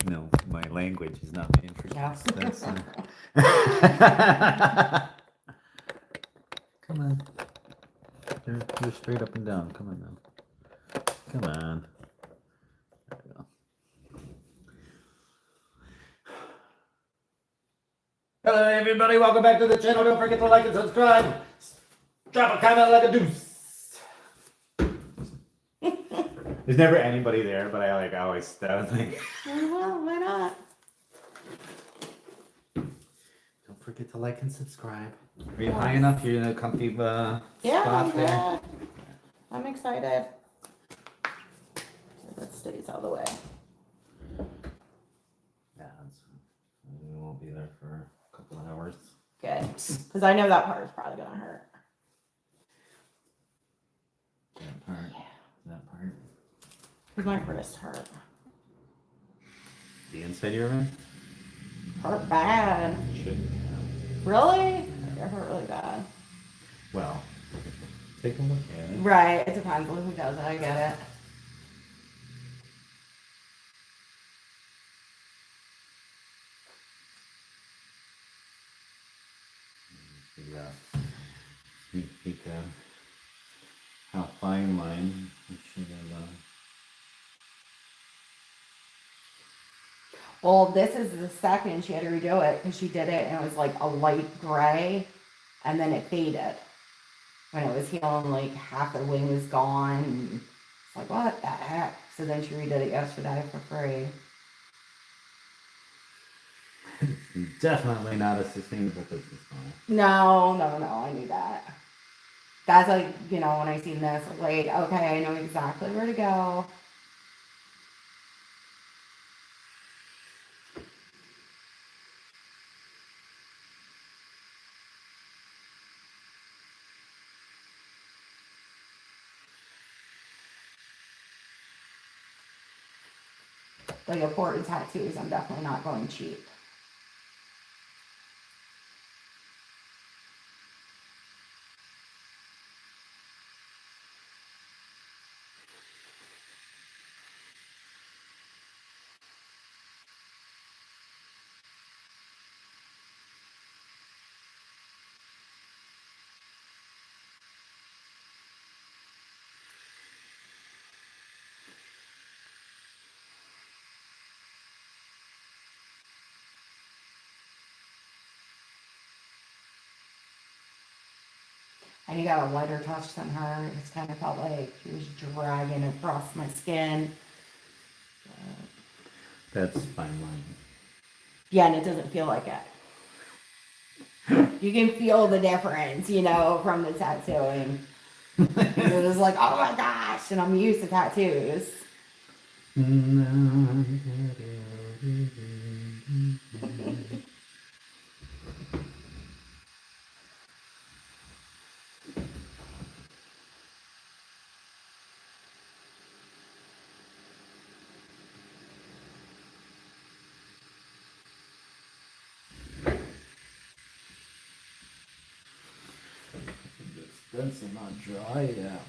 No, my language is not meant for Yeah. kids. Come on. You're straight up and down. Come on now. Come on. There we go. Hello, everybody. Welcome back to the channel. Don't forget to like and subscribe. Drop a comment like a deuce. There's never anybody there, but I always start like. Well, why not? Don't forget to like and subscribe. Are you high enough? You're in a comfy Yeah, spot I'm there. good. I'm excited. That stays out of the way. Yeah, we won't be there for a couple of hours. Good. Because I know that part is probably going to hurt. That part. Yeah. That part. Because my wrist hurt. The inside of your eye? Hurt bad. Shouldn't have. Really? It hurt really bad. Well, take a look at it. Right. It depends on who does it. I get it. Yeah. Sneak peek of how fine line we should have. Well, this is the second she had to redo it because she did it and it was like a light gray and then it faded. When it was healing, like half the wing was gone. And it's like, what the heck? So then she redid it yesterday for free. Definitely not a sustainable business model. No, I knew that. That's like, when I seen this, like, okay, I know exactly where to go. Like important tattoos, I'm definitely not going cheap. And you got a lighter touch than her. It's kind of felt like she was dragging across my skin. That's fine line. Yeah, and it doesn't feel like it. You can feel the difference, from the tattooing. It was like, oh my gosh, and I'm used to tattoos. That's not dry yet.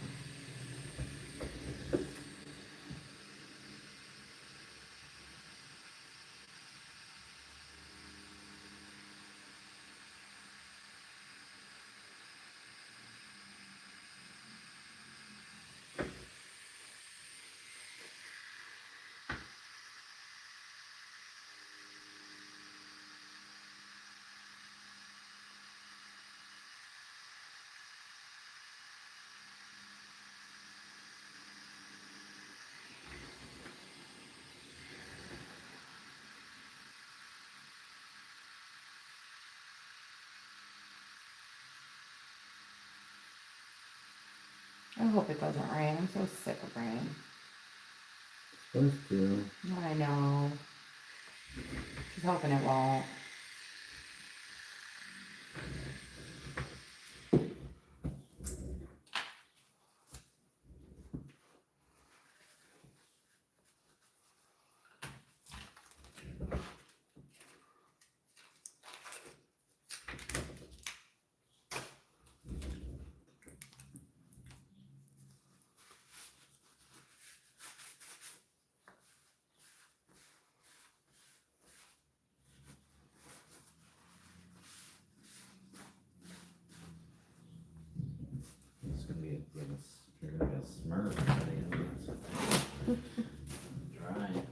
I hope it doesn't rain. I'm so sick of rain. Supposed to. I know. Just hoping it won't. Smurf. Dry.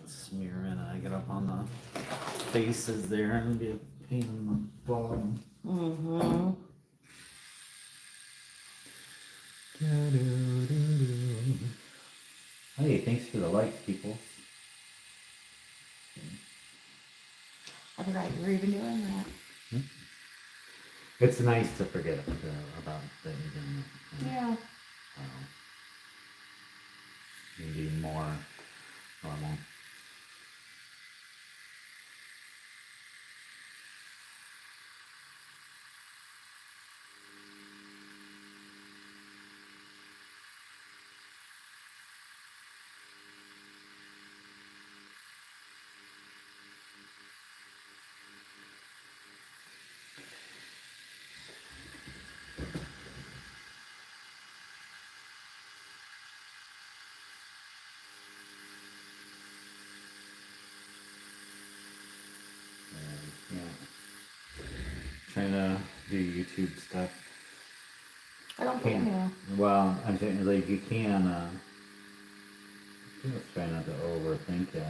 Smear it. I get up on the faces there and be a pain in the bottom. Mm-hmm. Hey, thanks for the likes, people. I forgot you were even doing that. It's nice to forget about that you're doing it. Yeah. Maybe more normal. Yeah. Trying to do YouTube stuff. I don't blame you. Well, I'm saying like you can just try not to overthink it.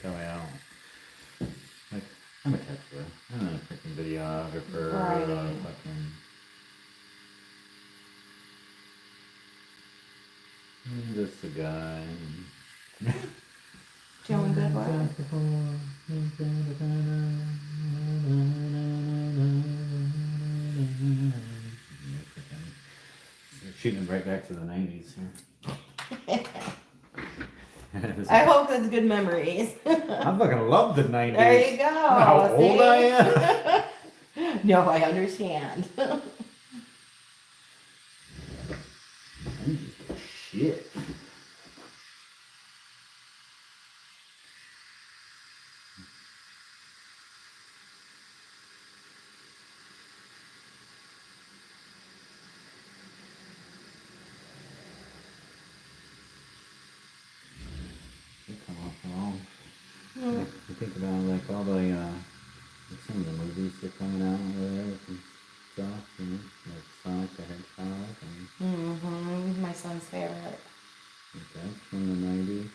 That way I don't like I'm a texter. I'm not a freaking videographer or a Right. fucking I'm just a guy. Doing good work. Shooting it right back to the 90s here. I hope that's good memories. I fucking love the 90s. There you go. How old I am? am? No, I understand. 90s were shit. They come off wrong. Mm. You think about like all the like some of the movies that are coming out with and stuff, you know, like Sonic the Hedgehog and Mm-hmm. My son's favorite. like that's from the 90s.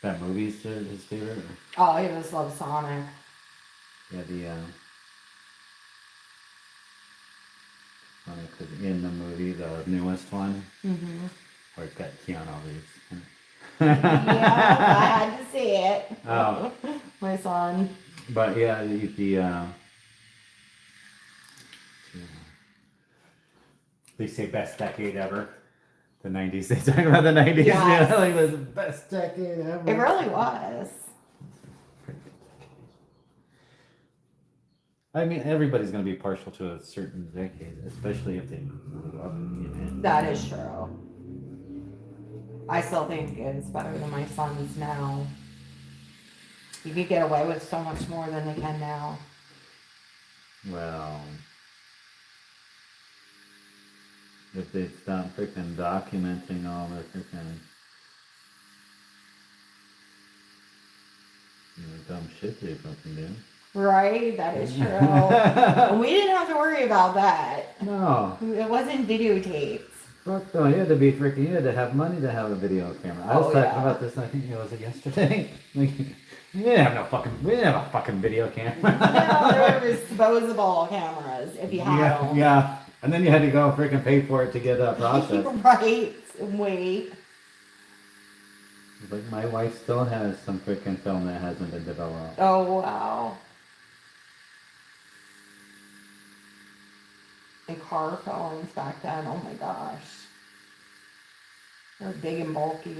That movie's his favorite? Or? Oh, he just loves Sonic. Yeah, the Sonic was in the movie, the newest one, Mm-hmm. where it's got Keanu Reeves. Yeah, I had to see it. Oh. My son. But yeah, they say best decade ever. The 90s. They talk about the 90s. Yes. Yeah, like it was the best decade ever. It really was. I mean, everybody's going to be partial to a certain decade, especially if they grew up in it. That is true. I still think it's better than my son's now. You could get away with so much more than they can now. Well, if they stop freaking documenting all the freaking dumb shit they fucking do. Right? That is true. And we didn't have to worry about that. No. It wasn't videotapes. Fuck no, you had to be freaking, you had to have money to have a video camera. I was Oh, talking yeah. about this, I think it was yesterday. Like, we didn't have a fucking video camera. No, there were disposable cameras if you had Yeah, them. yeah. And then you had to go freaking pay for it to get that process. Right. Wait. Like my wife still has some freaking film that hasn't been developed. Oh, wow. And car phones back then, oh my gosh. They're big and bulky.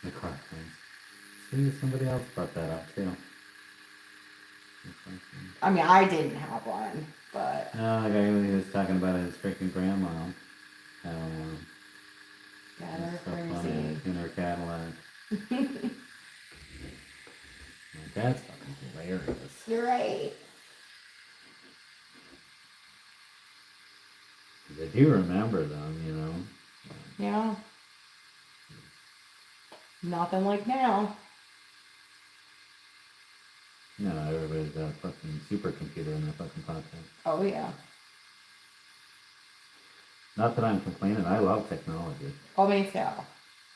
The car things. See, somebody else brought that up too. I mean, I didn't have one, but No, the guy who was talking about his freaking grandma. yeah, they're stuff on crazy. in her Cadillac. Like, that's fucking hilarious. You're right. I do remember them, you know. Yeah. Nothing like now. No, everybody's got a fucking supercomputer in their fucking pocket. Oh yeah. Not that I'm complaining, I love technology. Oh, me too.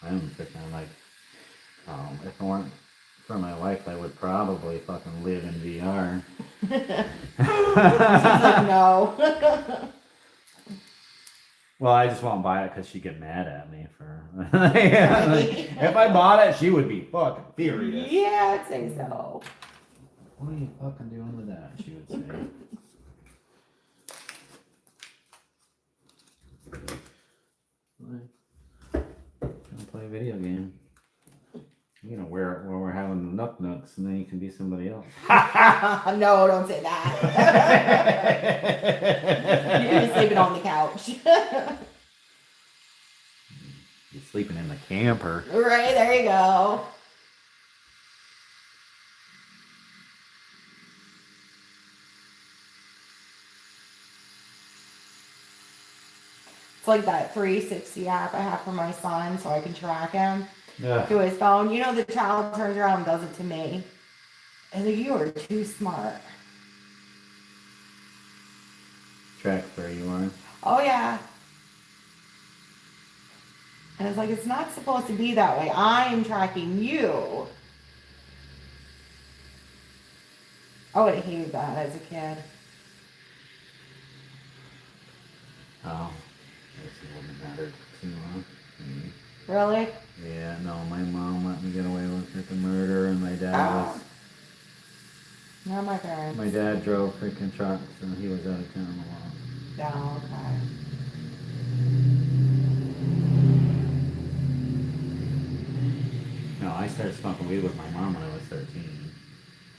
I'm freaking like, if it weren't for my wife, I would probably fucking live in VR. She's like, no. Well, I just won't buy it because she'd get mad at me for. If I bought it, she would be fucking furious. Yeah, I'd say so. What are you fucking doing with that? She would say. Gonna play a video game. You know, wear it while we're having nuck nucks, and then you can be somebody else. No, don't say that. You're just sleeping on the couch. You're sleeping in the camper. Right, there you go. It's like that 360 app I have for my son so I can track him Yeah. to his phone. You know, the child turns around and does it to me. And like, you are too smart. Track where you are. Oh, yeah. And it's like, it's not supposed to be that way. I am tracking you. I would have hated that as a kid. Oh, this wouldn't matter too much. Really? Yeah, no, my mom let me get away with freaking murder, and my dad was. Not my parents. My dad drove freaking trucks, and he was out of town a lot. No, okay. No, I started smoking weed with my mom when I was 13.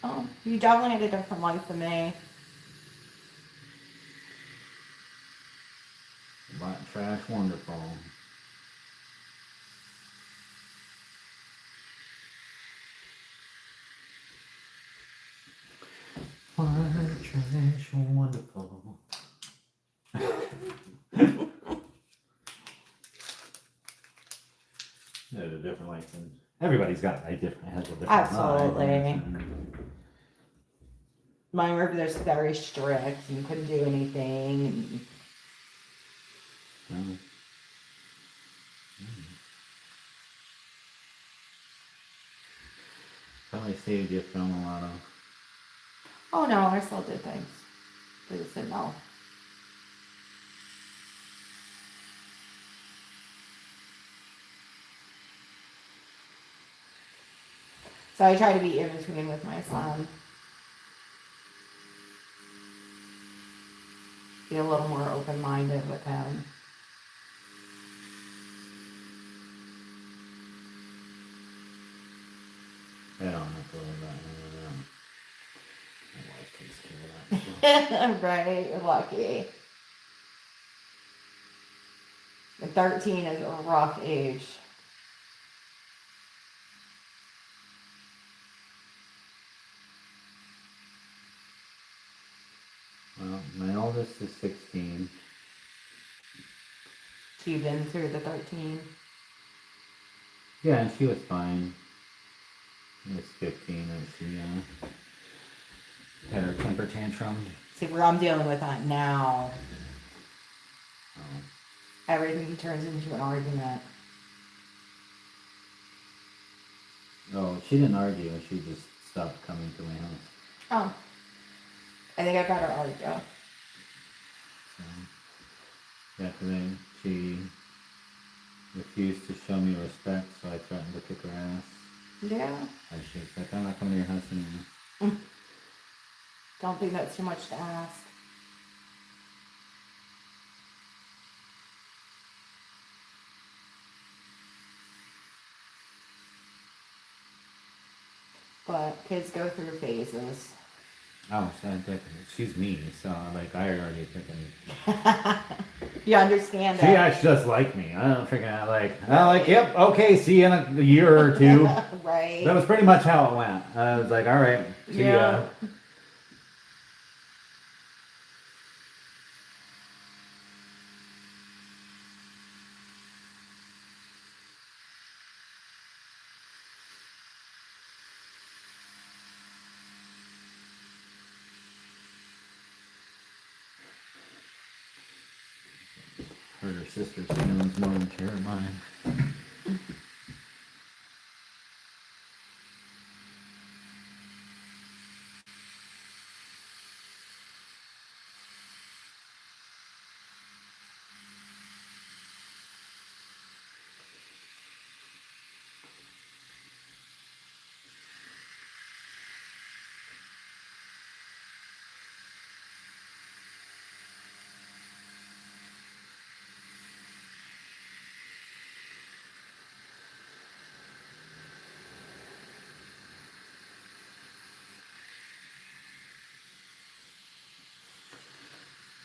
Oh, you definitely had a different life than me. Black trash, wonderful. White trash, wonderful. There's a different life, and everybody's got a different, has a different Absolutely. life. Mine were just very strict. You couldn't do anything. Probably saved you from a lot of. Oh no, I still did things. They just didn't know. So I try to be in between with my son. Be a little more open-minded with him. I don't have to worry about him. My wife takes care of that. Right, you're lucky. And 13 is a rough age. Well, my oldest is 16. So you've been through the 13. Yeah, and she was fine. She was 15 and she had her temper tantrum. See, where I'm dealing with that now, Oh. everything turns into an argument. No, she didn't argue. She just stopped coming to my house. Oh. I think I got her argue. So, yeah, because she refused to show me respect, so I threatened to kick her ass. Yeah. And she's like, I'm not coming to your house anymore. Don't think that's too much to ask. But kids go through phases. Oh, she's me, so like I already freaking. You understand She that? acts just like me. I don't freaking I'm like, yep, okay, see you in a year or two. Right. That was pretty much how it went. I was like, all right, see ya. sister's feelings more than she hurt mine.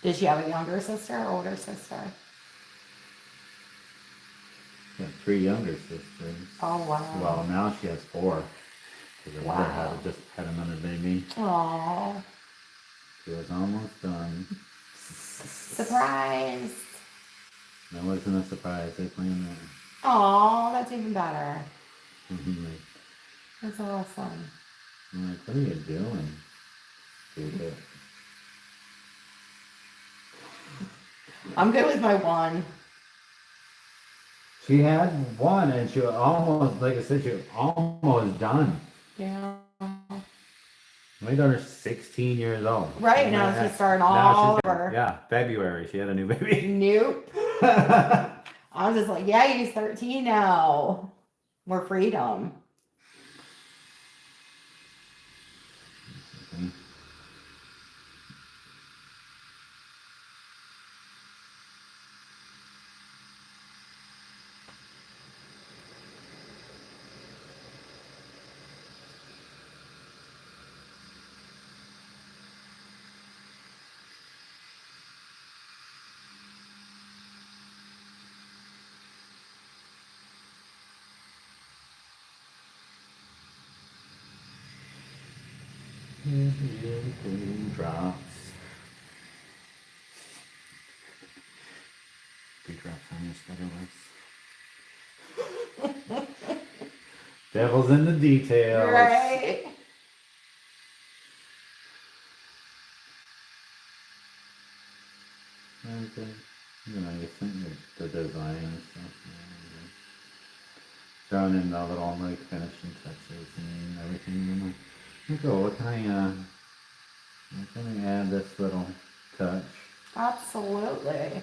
Did she have a younger sister or older sister? Got 3 younger sisters. Oh, wow. Well, now she has 4. Because her mother Wow. just had another baby. Aww. She was almost done. Surprise. That wasn't a surprise. They planned that. Aw, that's even better. Like, That's awesome. I'm like, what are you doing? Stupid. I'm good with my one. She had 1 and she was almost, like I said, she was almost done. Yeah. My daughter's 16 years old. Right, And now that- she's starting now all she's- over. Yeah, February. She had a new baby. Nope. I was just like, yeah, he's 13 now. More freedom. Drops. 3 drops on your sweater lips. Devil's in the details. Right. Okay. You know, you think the design and stuff. Throwing in the little like finishing touches and everything. I'm like, okay, what can I add this little touch? Absolutely.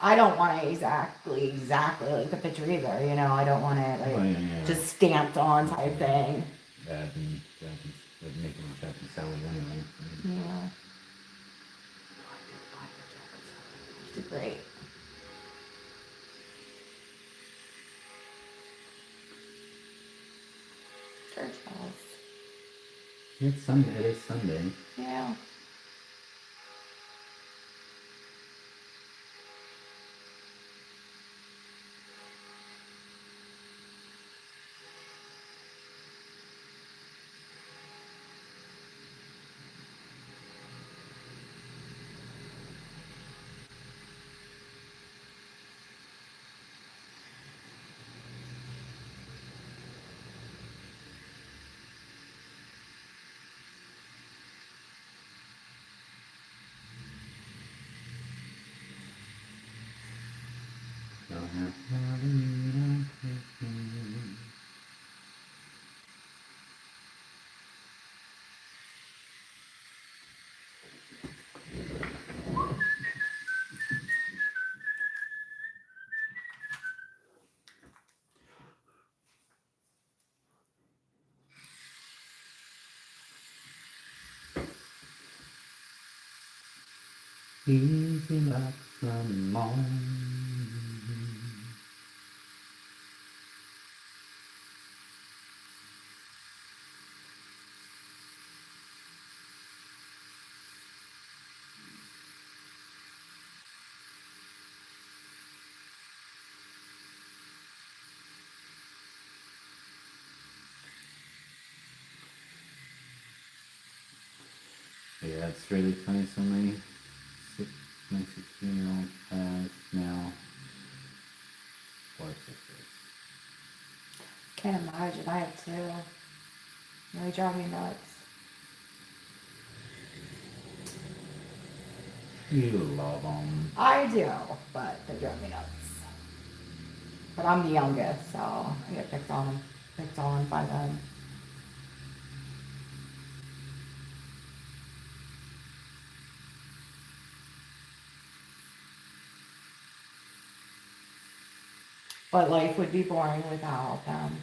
I don't want it exactly like the picture either, you know, I don't want it like Oh, yeah. just stamped on type thing. Adding, like making it Jack and Sally anyway. Yeah. You did great. Church bells. It's Sunday. It is Sunday. Yeah. Don't have Halloween. Easy like some morning. Yeah, it's really funny. So many my 16-year-old has now 4 sisters. Can't imagine. I have 2. They drive me nuts. You love them. I do, but they drive me nuts. But I'm the youngest, so I get picked on by them. But life would be boring without them.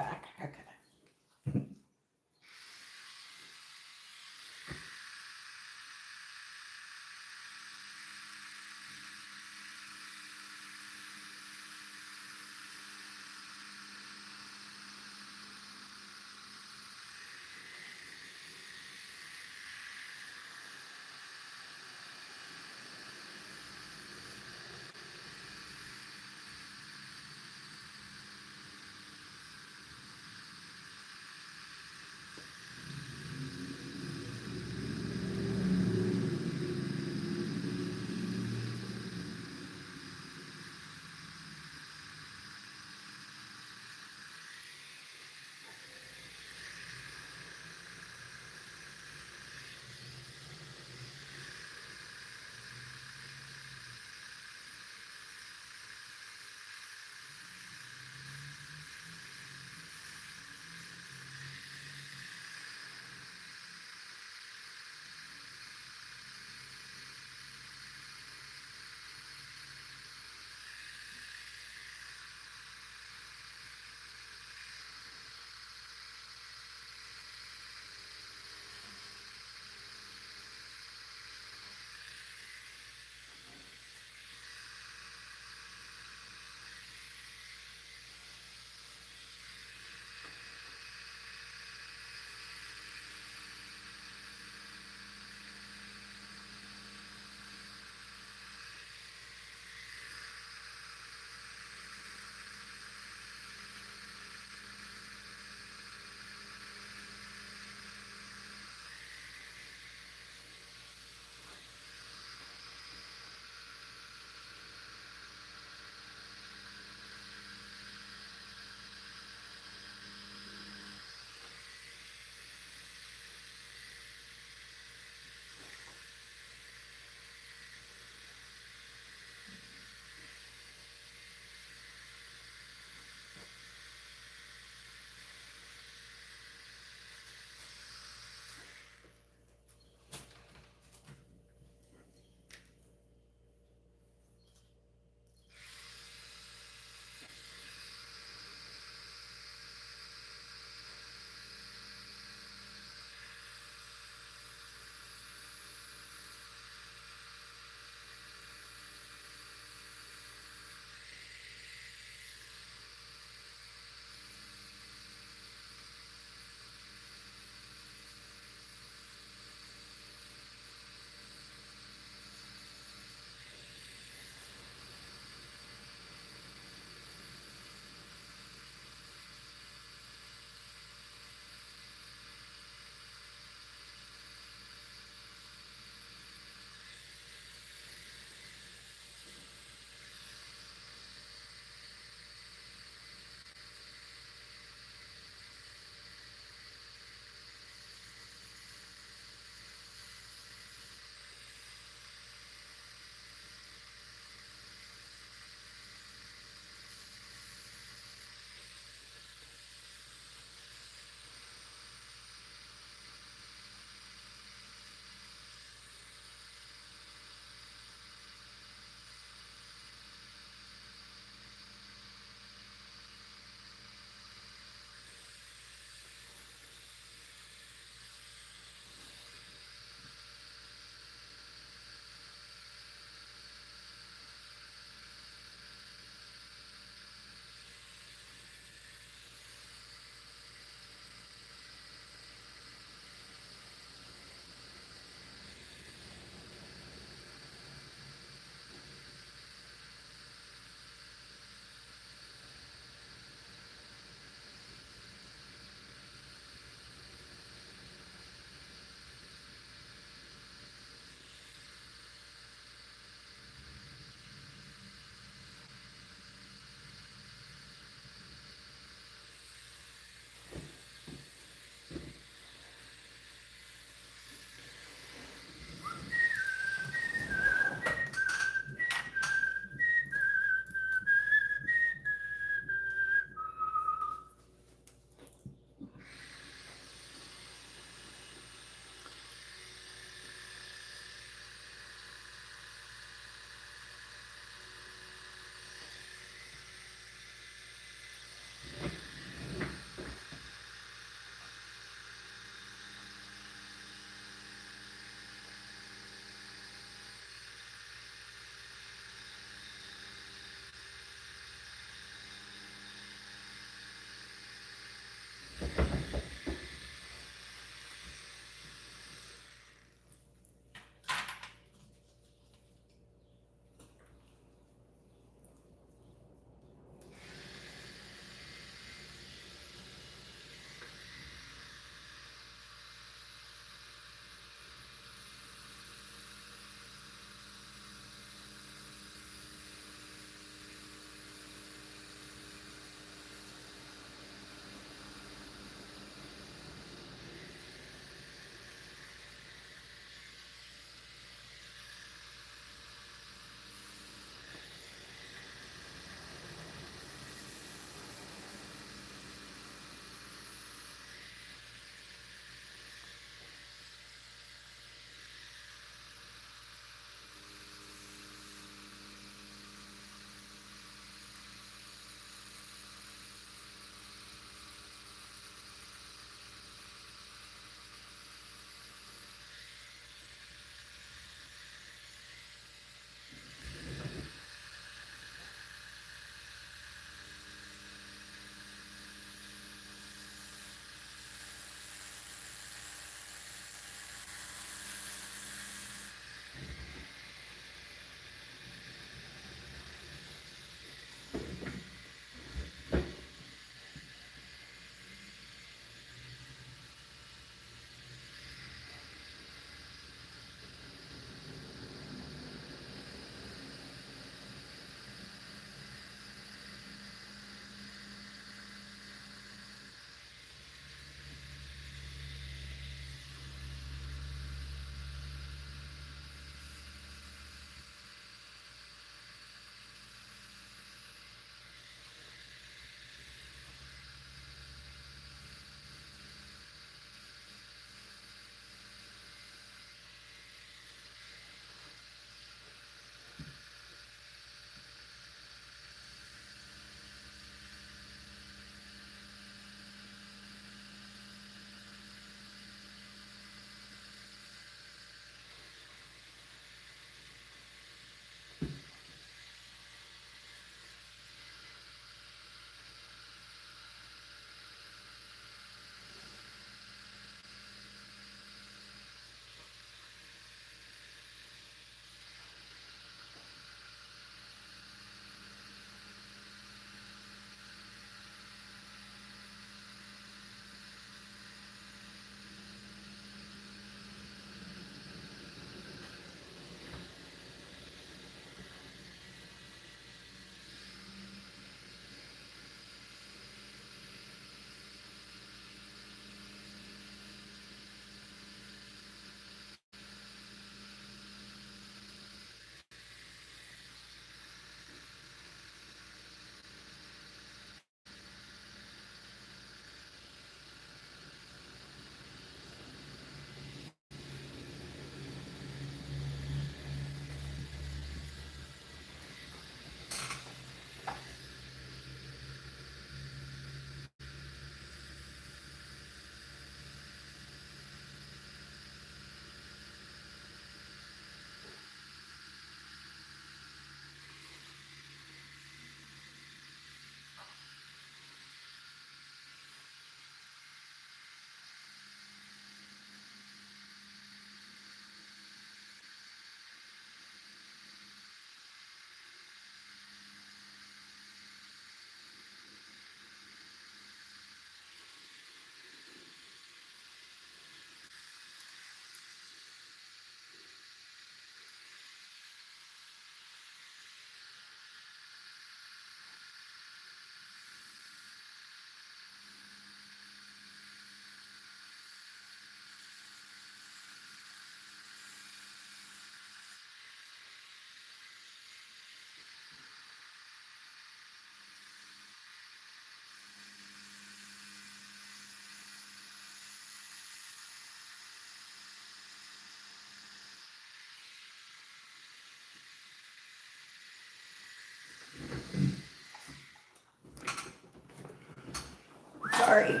sorry.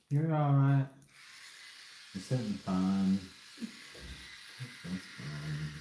You're alright. You're sitting fine. That's fine.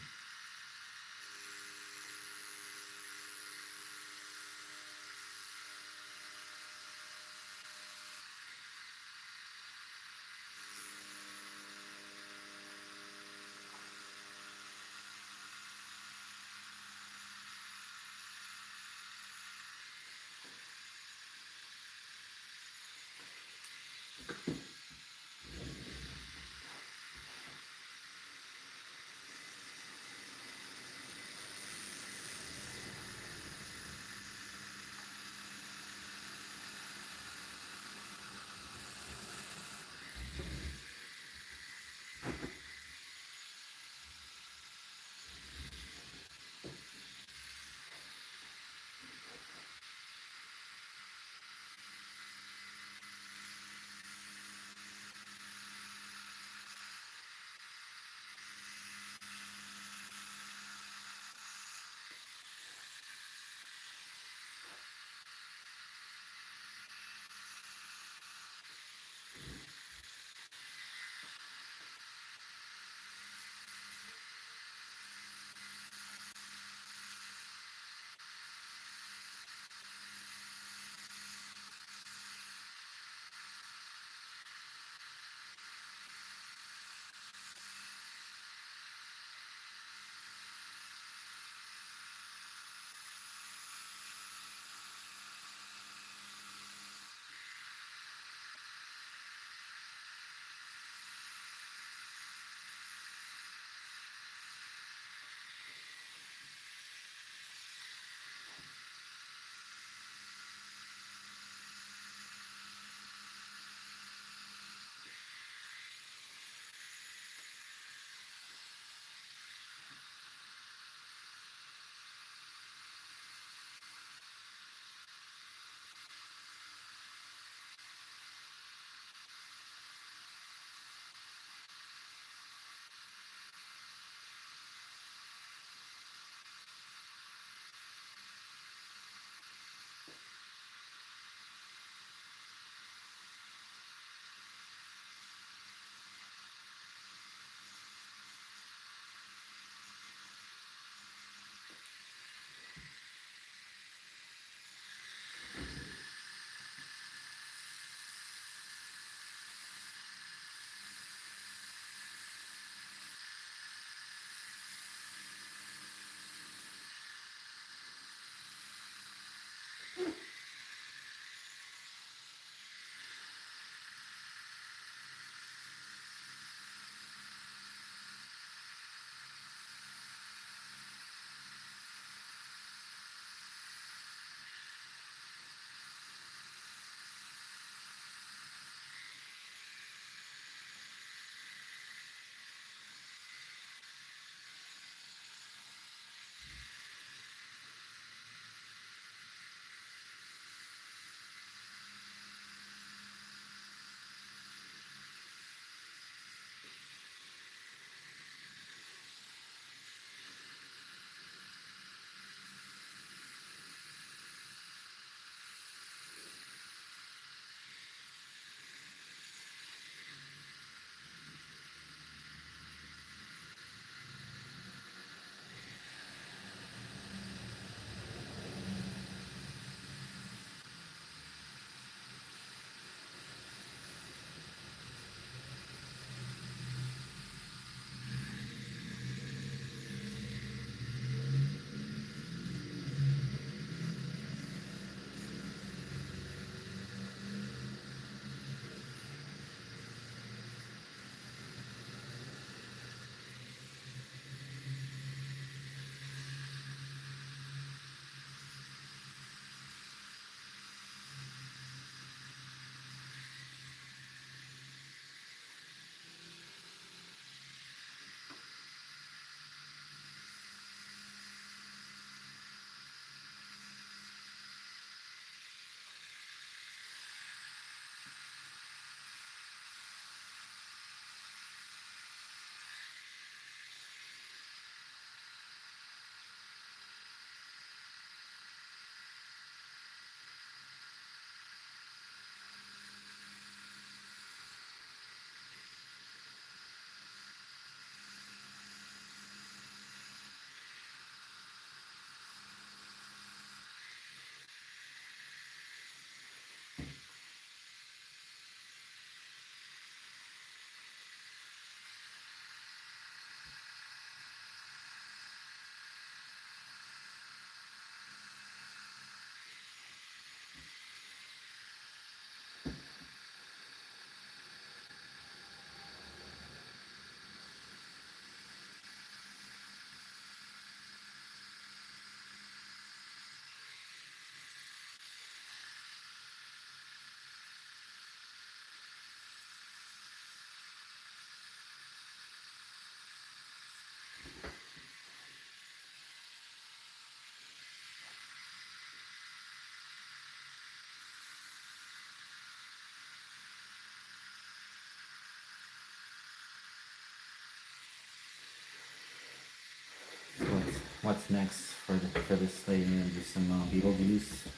what's next for this lady? Just some Beetlejuice,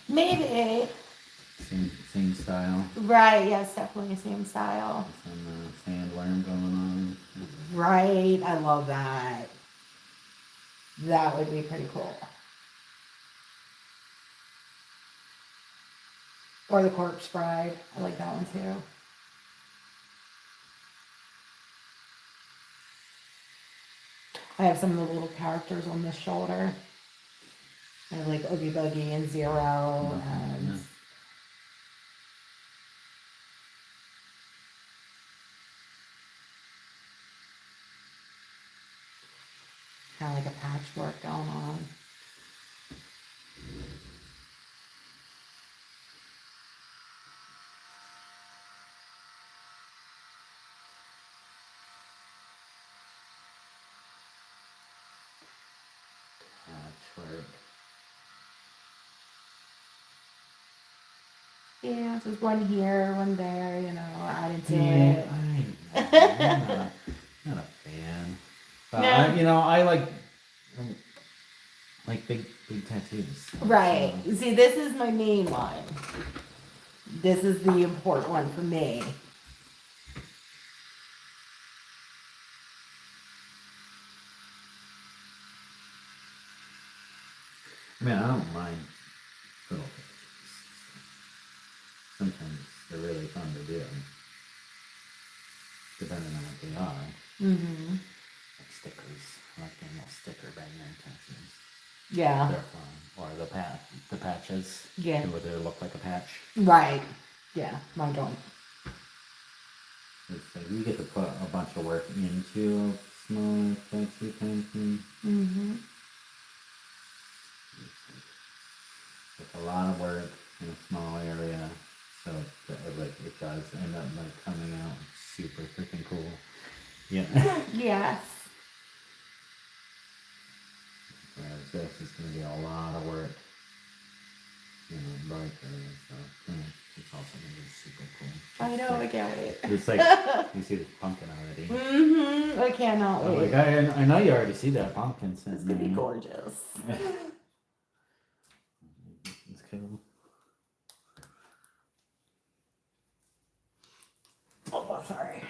Maybe. same style. Right, yes, definitely same style. Some sandworm going on. Right, I love that. That would be pretty cool. Or the Corpse Bride. I like that one too. I have some of the little characters on this shoulder. I have like Oogie Boogie and Zero and Yeah. kind of like a patchwork going on. Patchwork. Yeah, just one here, one there, added to Yeah, it. I'm not a fan. But No. I like big tattoos. Right. So, See, this is my main one. This is the important one for me. I mean, I don't mind little tattoos. Sometimes they're really fun to do, depending on what they are. Mm-hmm. Like stickers. I like getting little sticker banger tattoos. Yeah. They're fun. Or the patches. Yeah. Where they look like a patch. Right. Yeah, mine don't. It's like you get to put a bunch of work into a small tattoo painting. Mm-hmm. It's a lot of work in a small area, so it does end up like coming out super freaking cool. Yeah. Yes. Whereas this is gonna be a lot of work. Bright area, so it's also gonna be super cool. I know, I can't wait. It's like you see the pumpkin already. Mm-hmm. I cannot I'm wait. like, I know you already see that pumpkin It's sitting gonna be there. gorgeous. It's cool. Oh, sorry.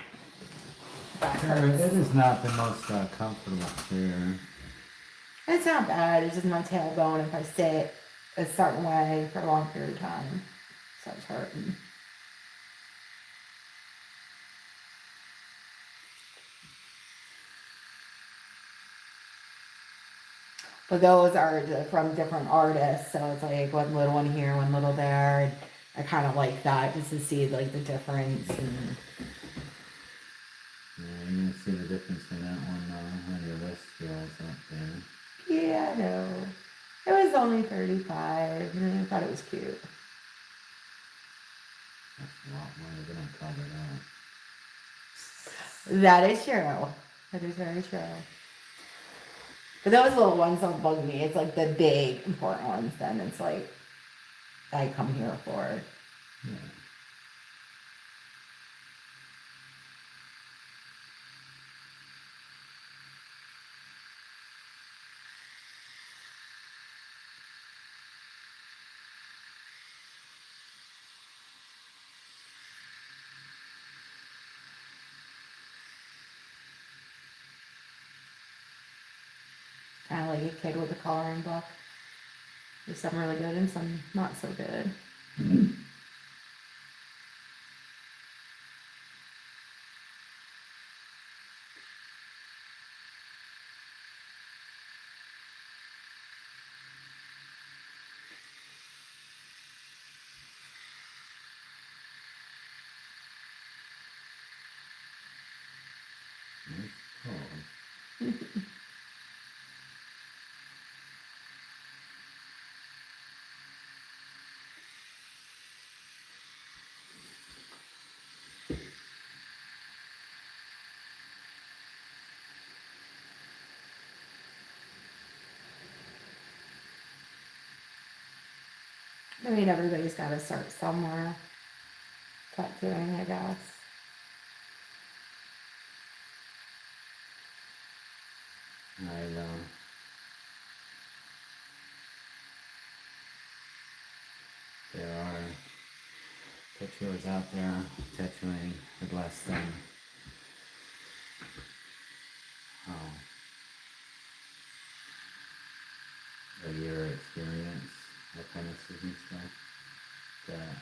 It is not the most comfortable chair. It's not bad. It's just my tailbone. If I sit a certain way for a long period of time, starts hurting. But those are from different artists, so it's like one little one here, one little there. And I kind of like that just to see like the difference. And Yeah, you can see the difference in that one on your wrist feels up there. yeah, no, it was only 35, and I thought it was cute. That's a lot more than I covered out. That is true. That is very true. But those little ones don't bug me. It's like the big important ones. Then it's like I come here for. Yeah. Kind of like a kid with a coloring book. There's some really good and some not so good. Oh. I mean, everybody's got to start somewhere. Tattooing, I guess. I she was out there tattooing with less than oh, a year experience, apprentices and stuff that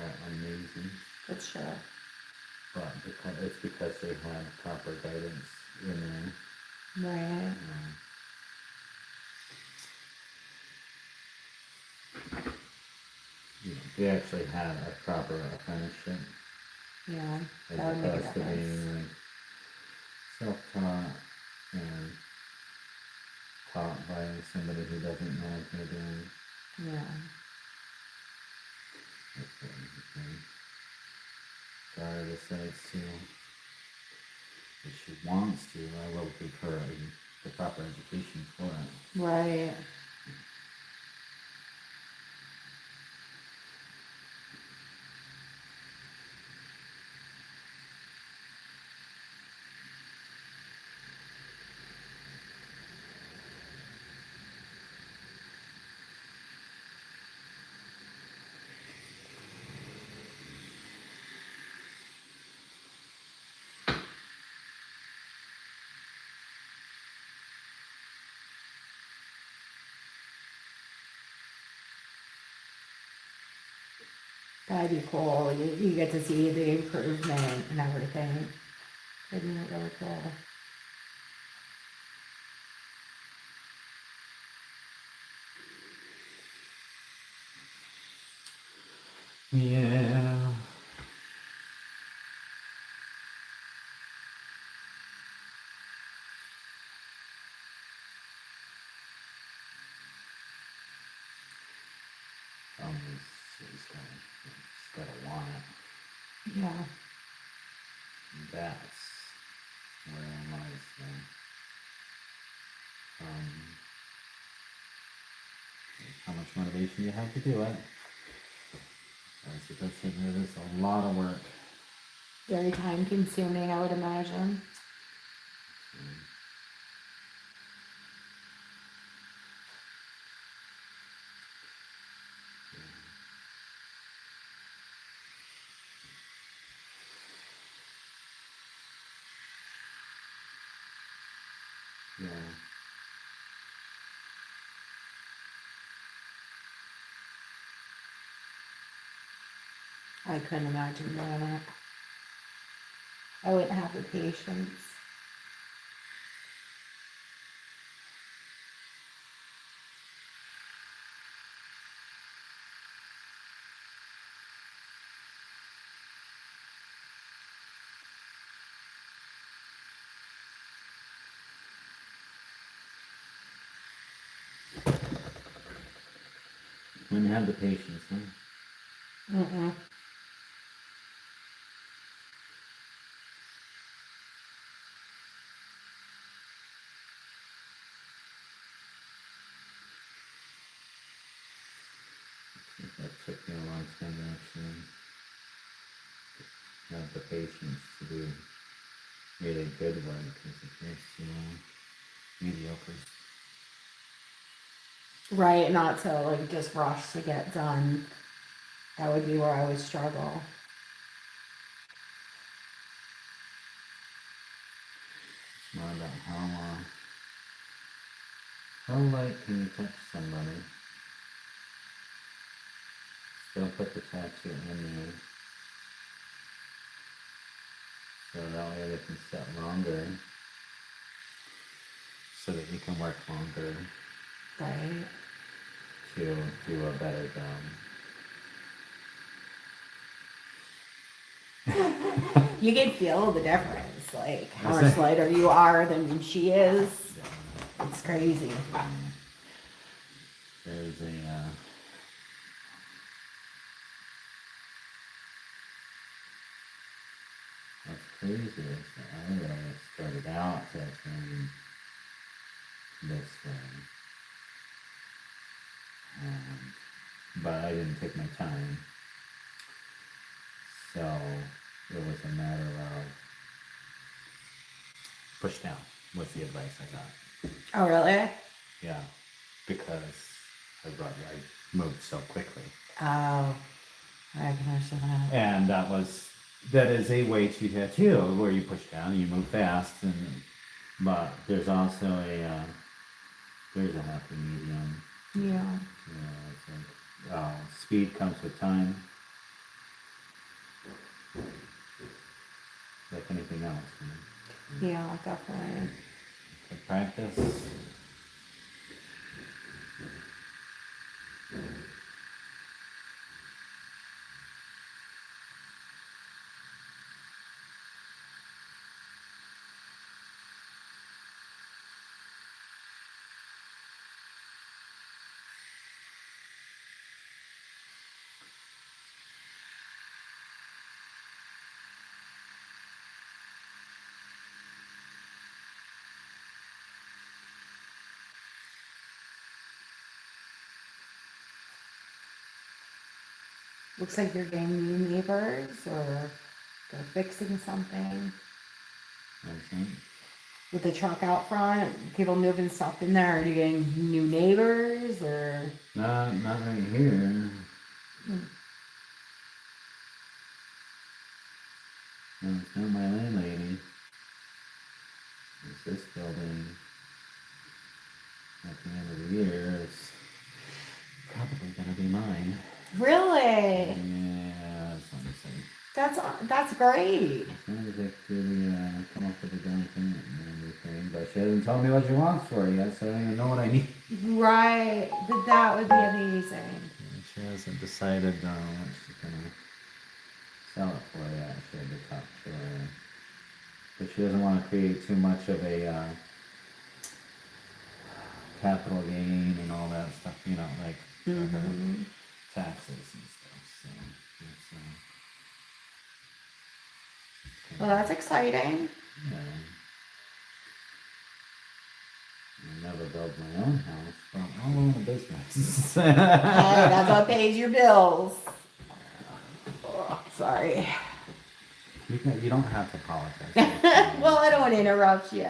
are amazing. For sure. But it's because they had proper guidance in there. Right. They actually had a proper apprenticeship Yeah. as That would make a opposed to difference. being like self-taught and taught by somebody who doesn't know what they're doing. Yeah. That's what I'm saying. Daughter decides to, if she wants to, I will give her the proper education for it. Right. That'd be cool. You get to see the improvement and everything. That'd be really cool. Yeah. She's gotta want it. Yeah. That's where it lies then. How much motivation you have to do it. As you said, there's a lot of work. Very time consuming, I would imagine. Yeah. I couldn't imagine doing it. I wouldn't have the patience. When you have the patience, huh? Mm-mm. That took me a long time to actually have the patience to do really good work because it takes too long. Mediocre. Right, not to like just rush to get done. That would be where I would struggle. It's more about how light can you touch somebody? Still put the tattoo in there. So that way they can sit longer. So that you can work longer Right. to do a better job. You can feel the difference, like how much lighter you are than she is. It's crazy. There's a what's crazy is that I really started out tattooing this way, but I didn't take my time. So it was a matter of push down was the advice I got. Oh, really? Yeah, because I moved so quickly. Oh, I can understand that. And that is a way to tattoo where you push down and you move fast, but there's also there's a happy medium. Yeah. It's like speed comes with time, like anything else. Yeah, definitely. To practice. Looks like you're getting new neighbors or they're fixing something. Okay. With the truck out front, people moving stuff in there. Are you getting new neighbors or? Not right here. No, it's not my landlady. It's this building. At the end of the year, it's probably gonna be mine. Really? Yeah, let me see. That's great. As soon as I could come up with a down payment and everything, but she hasn't told me what she wants for it yet, so I don't even know what I need. Right. But that would be amazing. And she hasn't decided what she's gonna sell it for yet. She had to talk to her. But she doesn't want to create too much of a capital gain and all that stuff, like for her taxes and stuff. So it's, Well, that's exciting. yeah. I never build my own house, but I'll own a business. Hey, that's what pays your bills. Oh, sorry. You don't have to apologize. Well, I don't want to interrupt you.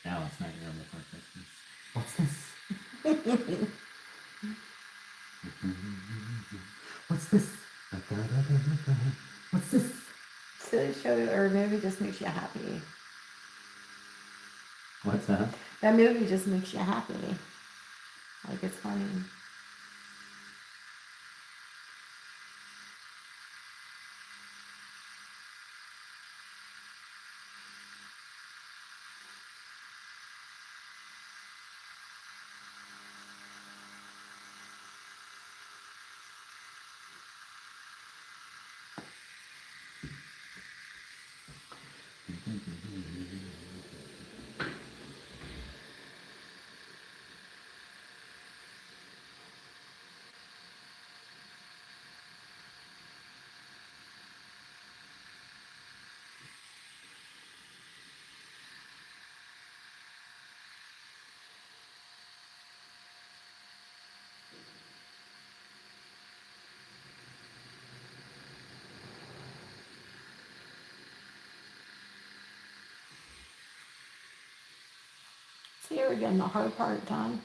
Now it's Nightmare Before Christmas. What's this? What's this? What's this? So show or movie just makes you happy. What's that? That movie just makes you happy. Like it's funny. So you're getting the hard part done.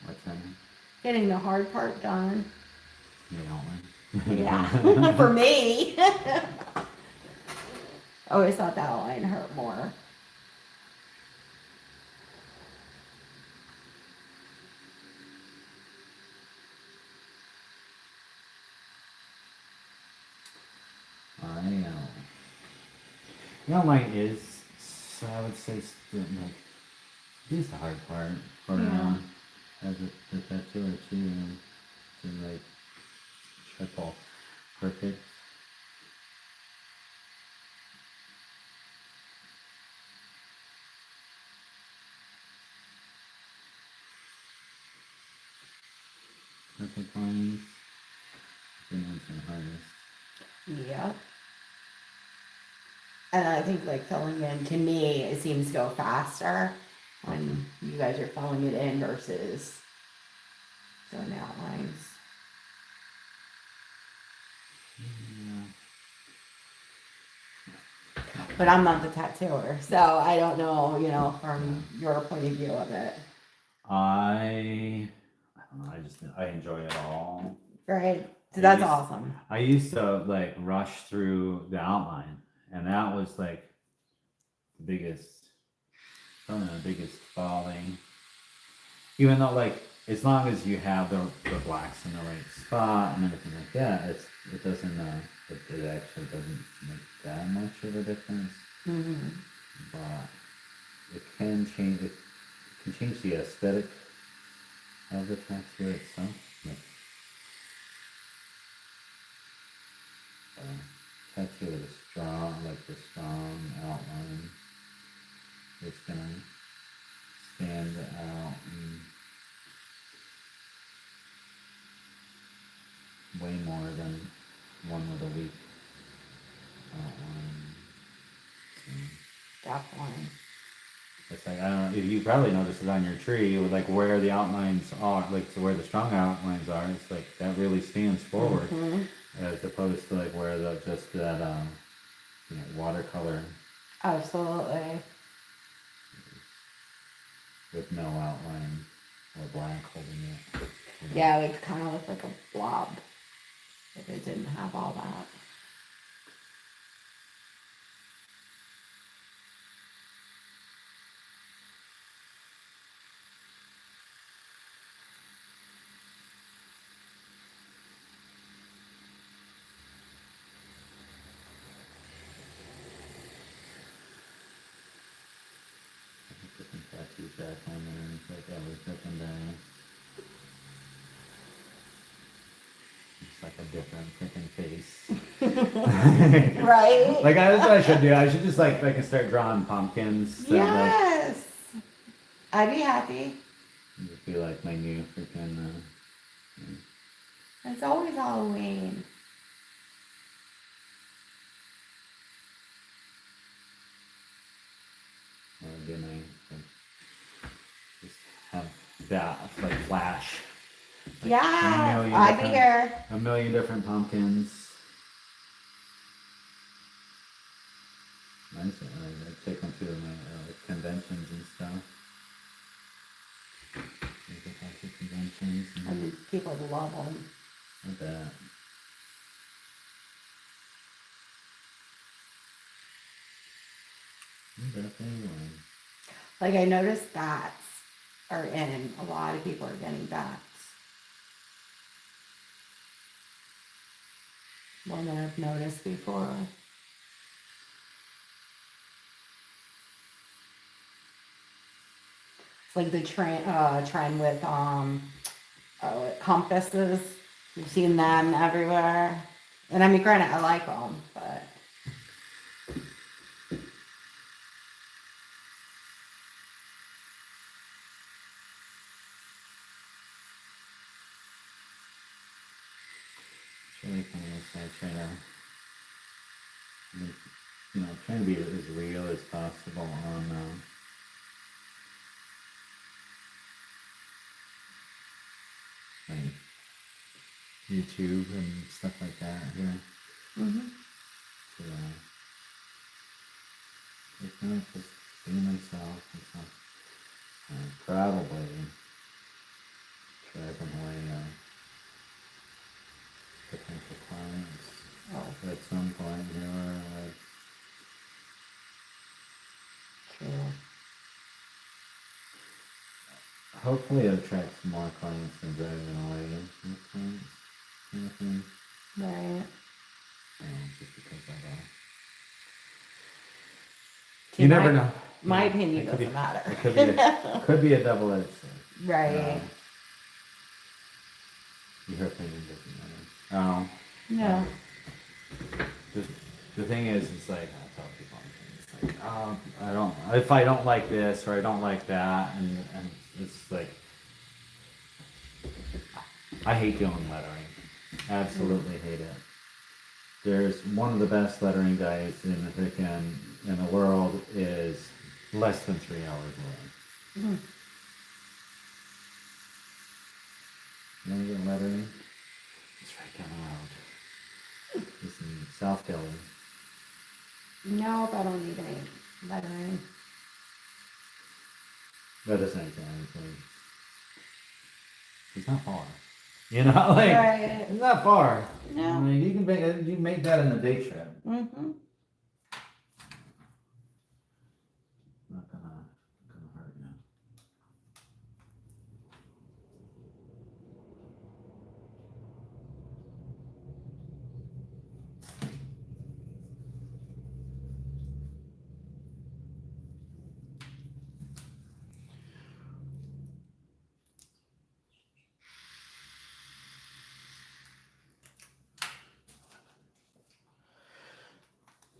What's that? Getting the hard part done. You don't Yeah. For me. I always thought that line hurt more. I know. Mine is, so I would say, like, is the hard part for Yeah. as a tattooer too, to like triple perfect. Yeah. And I think like filling in, to me, it seems to go faster when you guys are filling it in versus doing the outlines. But I'm not the tattooer, so I don't know, from your point of view of it. I don't know. I enjoy it all. Right? So I that's used- awesome. I used to like rush through the outline, and that was like the biggest, probably the biggest falling. Even though like as long as you have the blacks in the right spot and everything like that, it doesn't it actually doesn't make that much of a difference. Mm-hmm. But it can change the aesthetic of the tattoo itself. Like, tattoo with a strong outline. It's gonna stand out way more than one with a weak outline. So Definitely. it's like I don't know. You probably noticed it on your tree with like where the outlines are, like to where the strong outlines are. It's like that really stands forward, Mm-hmm. as opposed to like where the just that watercolor Absolutely. with no outline or black holding it. Yeah, it kind of looked like a blob if it didn't have all that. Different tattoo back on there, and it's like every freaking day. It's like a different freaking face. Right? Like that's what I should do. I should just like start drawing pumpkins. That, Yes. I'd be happy. like just be like my new freaking. It's always Halloween. Be my like, just have that like flash. Like Yeah, a million I'd be different- here. A million different pumpkins. Nice. I take them to my conventions and stuff. Like a bunch of conventions. And People love them. I bet. I bet they would. Like I noticed bats are in. A lot of people are getting bats. One that I've noticed before. It's like the trend with compasses. You've seen them everywhere. And I mean, granted, I like them, but It's really funny. So I try to, make, trying to be as real as possible on like YouTube and stuff like that here. mm-hmm. To, it's not just be myself and stuff. Probably driving away potential clients at some point here. True. Hopefully it attracts more clients than driving away with clients. Kind of thing. Right. Just because of See, you never know. My opinion It could doesn't be- matter. It could be a double-edged sword. Right. Your opinion doesn't matter. No. Just the thing is, it's like I tell people, it's like, I don't. If I don't like this or I don't like that, and it's like, I hate doing lettering. Absolutely hate it. there's one of the best lettering guys in the freaking in the world is less than 3 hours away. Mhm. You want to get lettering? It's right down the road. It's in South Philly. Nope, I don't need any lettering. But it's not exactly. It's not far. You know, like Right. it's not far. No. I mean, you can make that in a day trip. Mm-hmm. Not gonna hurt you.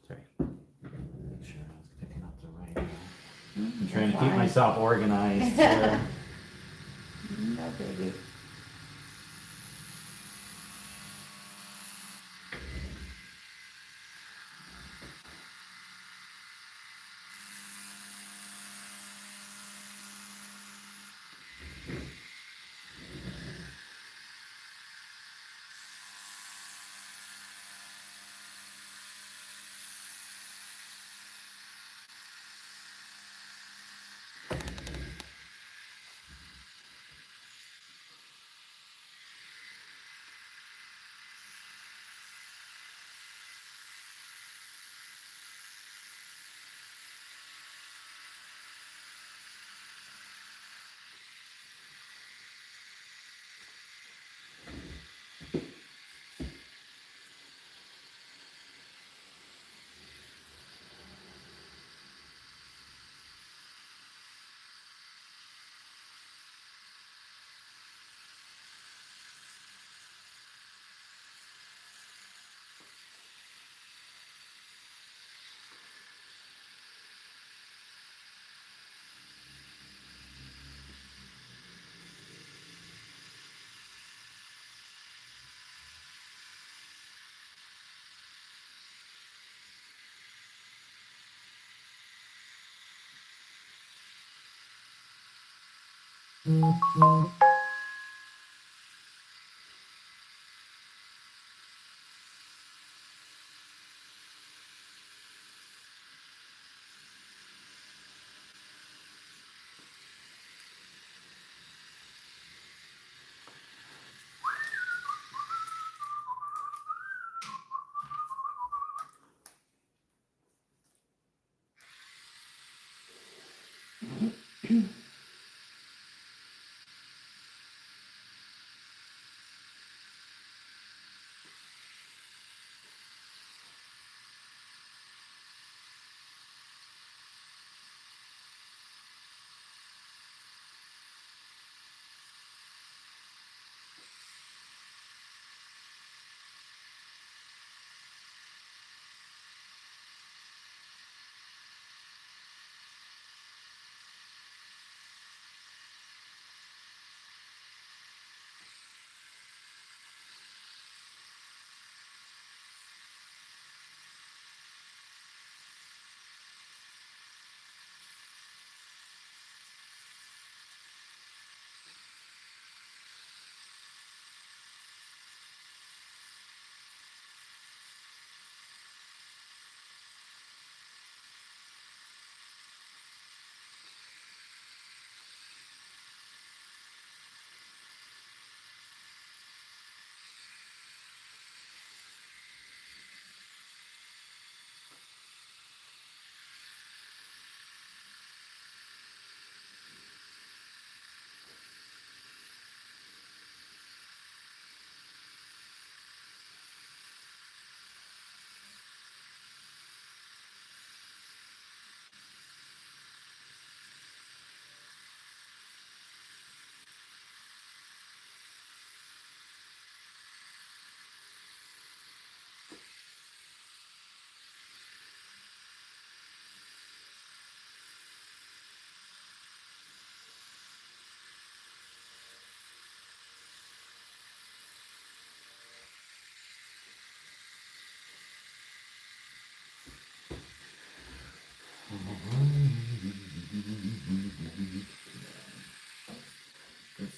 Sorry. Make sure I was picking up the right. I'm trying to keep myself organized here. No biggie.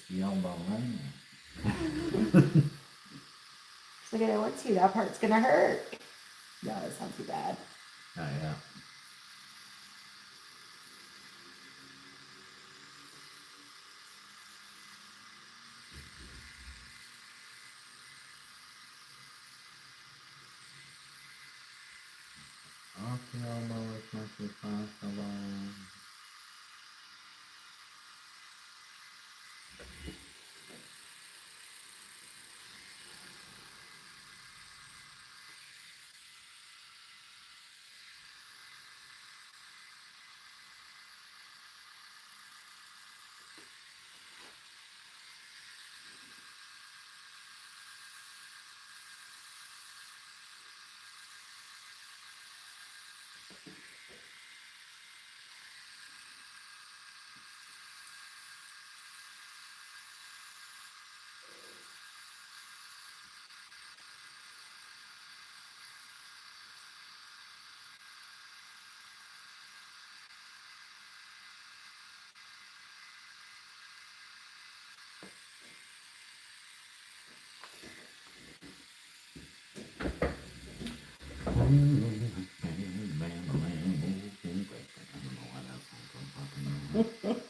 The elbow, right? She's like, I don't want to. That part's gonna hurt. No, it's not too bad. Oh, yeah. Off the elbow as much as possible. I don't know why that song comes up in my head.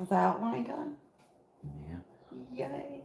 Is the outline done? Yeah. Yay.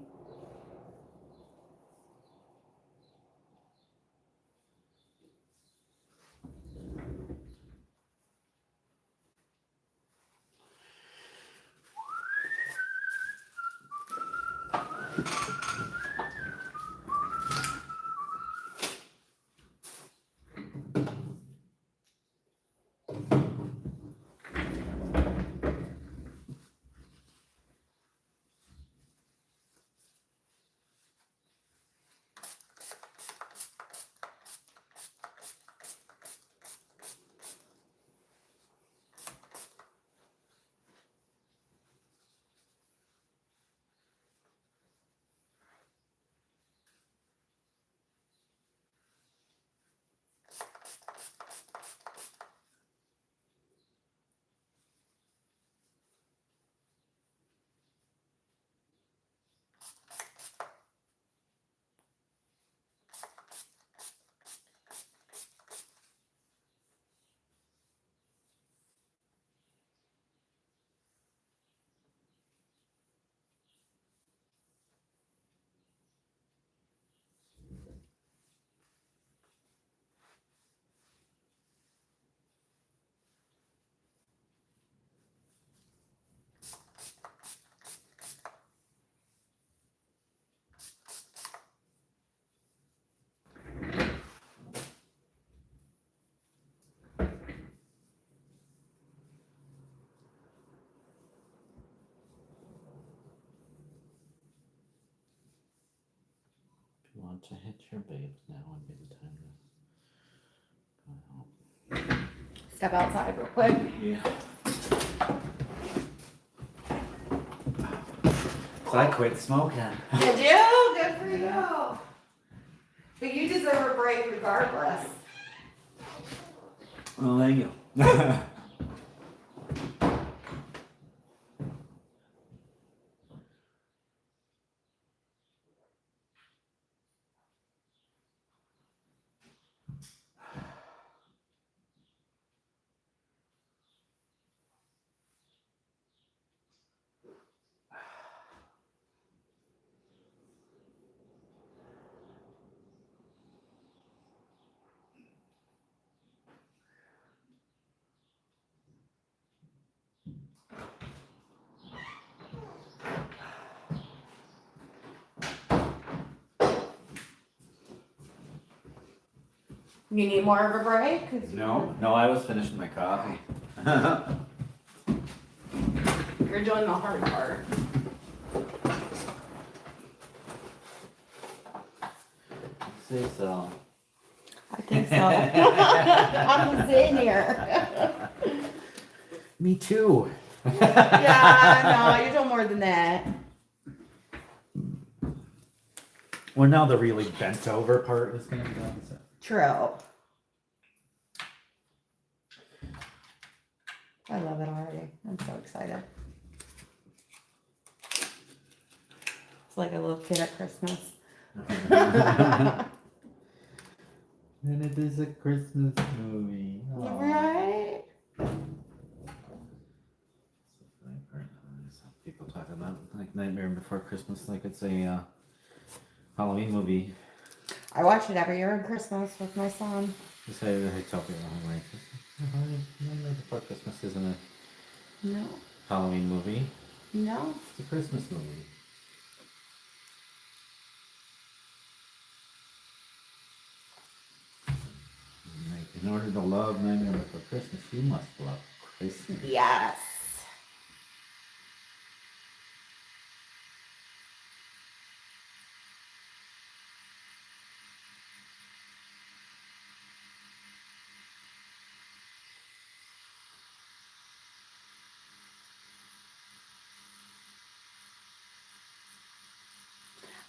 If you want to hit your babes, now would be the time to go out. Step outside real quick. Yeah. So I quit smoking. Did you? Good for you. But you deserve a break regardless. Well, thank you. You need more of a break? 'Cause No, I was finishing my coffee. You're doing the hard part. Say so. I think so. I'm sitting here. Me too. Yeah, no, you're doing more than that. Well, now the really bent over part is gonna be done. So. True. I love it already. I'm so excited. It's like a little kid at Christmas. And it is a Christmas movie. Aw. Right? People talk about like Nightmare Before Christmas like it's a Halloween movie. I watch it every year at Christmas with my son. Just say I tell people I'm like Nightmare Before Christmas isn't a No. Halloween movie. No. It's a Christmas movie. Like, in order to love Nightmare Before Christmas, you must love Christmas. Yes.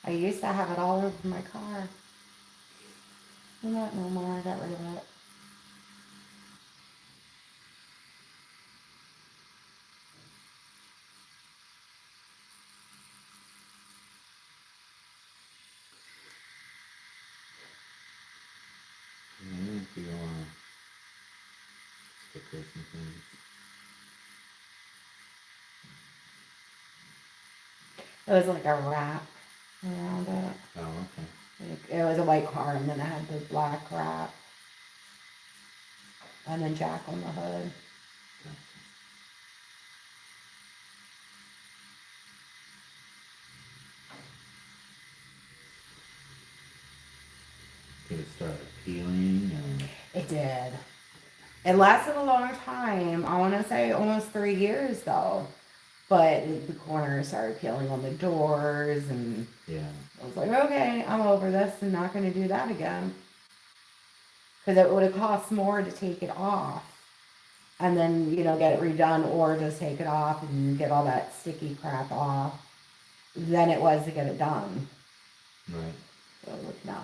I used to have it all over my car. Not no more. I got rid of it. If you want stickers and things. It was like a wrap around it. Oh, okay. Like, it was a white car, and then it had the black wrap, and then Jack on the hood. Did it start peeling and It did. It lasted a long time. I want to say almost 3 years though. But the corners started peeling on the doors, and yeah. I was like, okay, I'm over this and not going to do that again. Because it would have cost more to take it off and then, get it redone, or just take it off and get all that sticky crap off than it was to get it done. Right. So, no.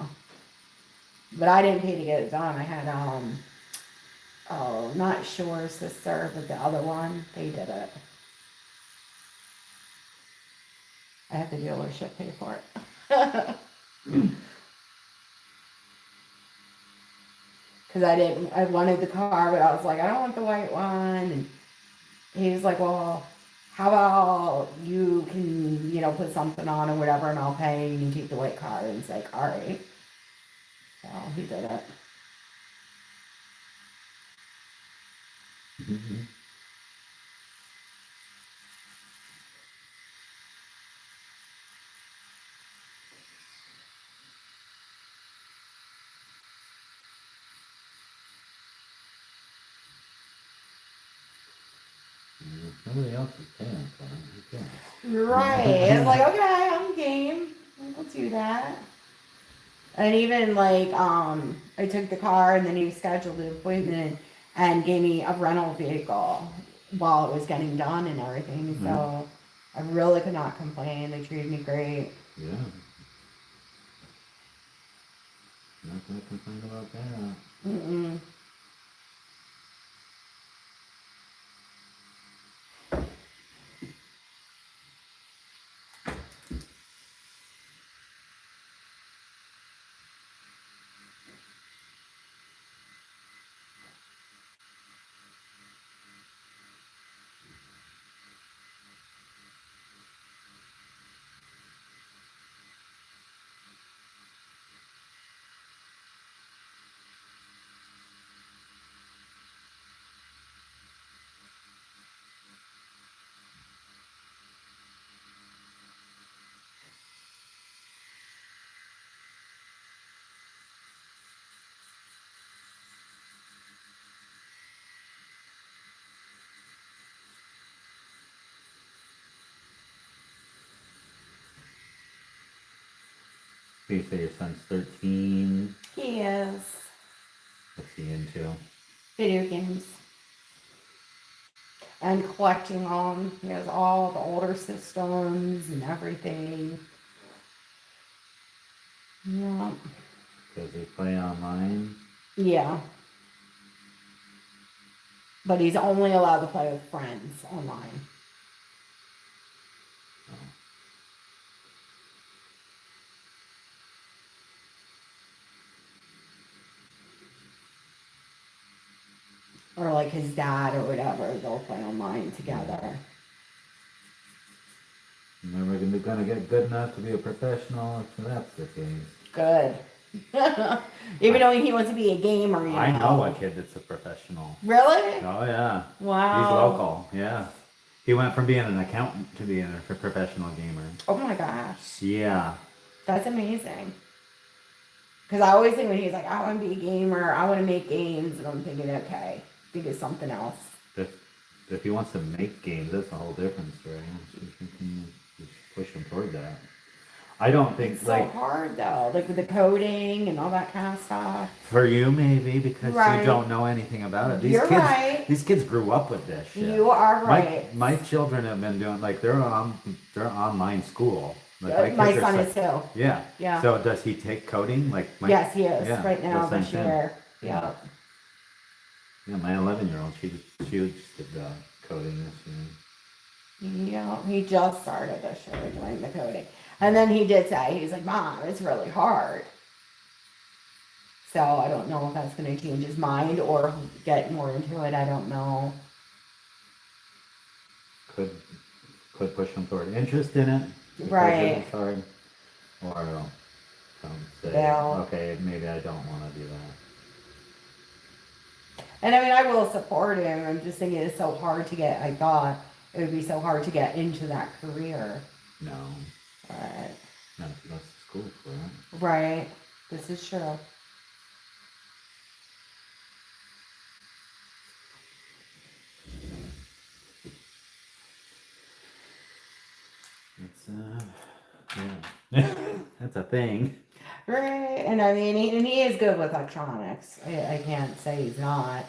But I didn't pay to get it done. I had, not Shore's sister, but the other one, they did it. I had the dealership pay for it. Because I wanted the car, but I was like, I don't want the white one. And he was like, well, how about you can, put something on or whatever, and I'll pay, and you take the white car. And it's like, all right. So he did it. Mm-hmm. Nobody else is paying for it. Right. It's like, okay, I'm game. We'll do that. And even like, I took the car, and then he scheduled an appointment and gave me a rental vehicle while it was getting done and everything. So I really could not complain. They treated me great. Yeah. Not gonna complain about that. Mm-mm. So you say your son's 13. He is. What's he into? Video games. And collecting them. He has all the older systems and everything. Yeah. Does he play online? Yeah. But he's only allowed to play with friends online. Oh. Or like his dad or whatever, they'll play online together. Never gonna get good enough to be a professional if that's the case. Good. Even though he wants to be a gamer, I know a kid that's a professional. Really? Oh yeah. Wow. He's local. Yeah. He went from being an accountant to being a professional gamer. Oh my gosh. Yeah. That's amazing. Because I always think when he's like, I want to be a gamer, I want to make games, and I'm thinking, okay, think of something else. If he wants to make games, that's a whole different story. You should push him toward that. I don't think It's so hard though, like with the coding and all that kind of stuff. For you maybe because Right. you don't know anything about it. You're right. These kids grew up with this shit. You are right. My children have been doing like they're online school. Like My kids are son is too. Yeah. Yeah. So does he take coding? Yes, he is yeah, right now the this same thing. year. Yeah. Yeah. Yeah, my 11-year-old, she just did coding this year. Yeah, he just started this year doing the coding. And then he did say, he's like, Mom, it's really hard. So I don't know if that's going to change his mind or get more into it. I don't know. Could push him toward interest in it. because Right. it's hard, or I'll say, They'll, okay, maybe I don't want to do that. and I mean, I will support him. I'm just thinking it's so hard to get, I thought it would be so hard to get into that career. No, But, not if you go to school for it. right. This is true. It's yeah, that's a thing. Right. And I mean, and he is good with electronics. I can't say he's not.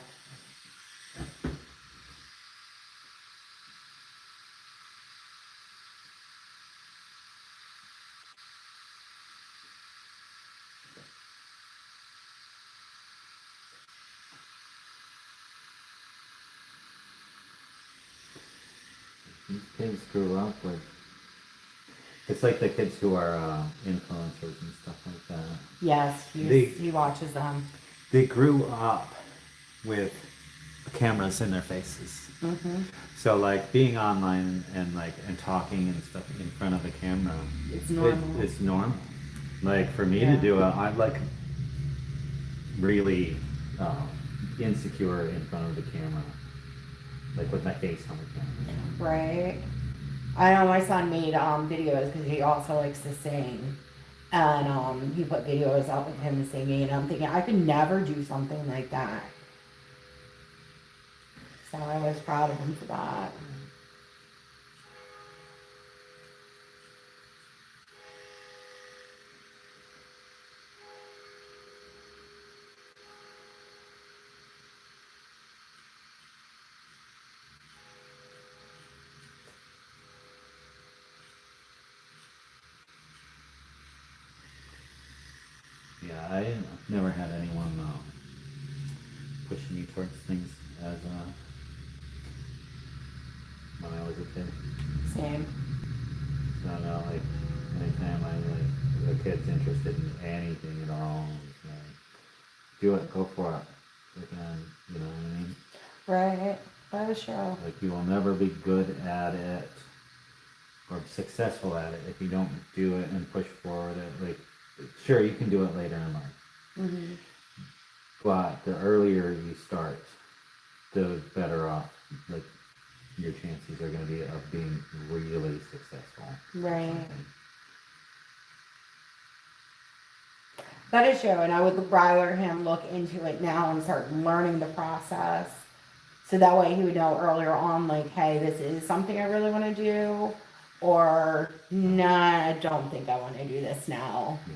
These kids grew up with. It's like the kids who are influencers and stuff like that. Yes, he watches them. They grew up with cameras in their faces. Hmm. So like being online and like and talking and stuff in front of the camera, It's normal. it's normal. Like for me Yeah. to do it, I'm like really insecure in front of the camera, like with my face on the camera. Right. I know my son made videos because he also likes to sing. And he put videos up of him singing. And I'm thinking, I could never do something like that. So I was proud of him for that. Yeah, I never had anyone pushing me towards things as when I was a kid. Same. So no, like anytime a kid's interested in anything at all, like, do it, go for it. Again, you know what I mean? Right. That is true. Like you will never be good at it or successful at it if you don't do it and push forward it. Like, sure, you can do it later in life, Hmm. but the earlier you start, the better off. Like your chances are going to be of being really successful. Right. That is true. And I would rather him look into it now and start learning the process. So that way he would know earlier on, like, hey, this is something I really want to do. Or, nah, I don't think I want to do this now. Yeah.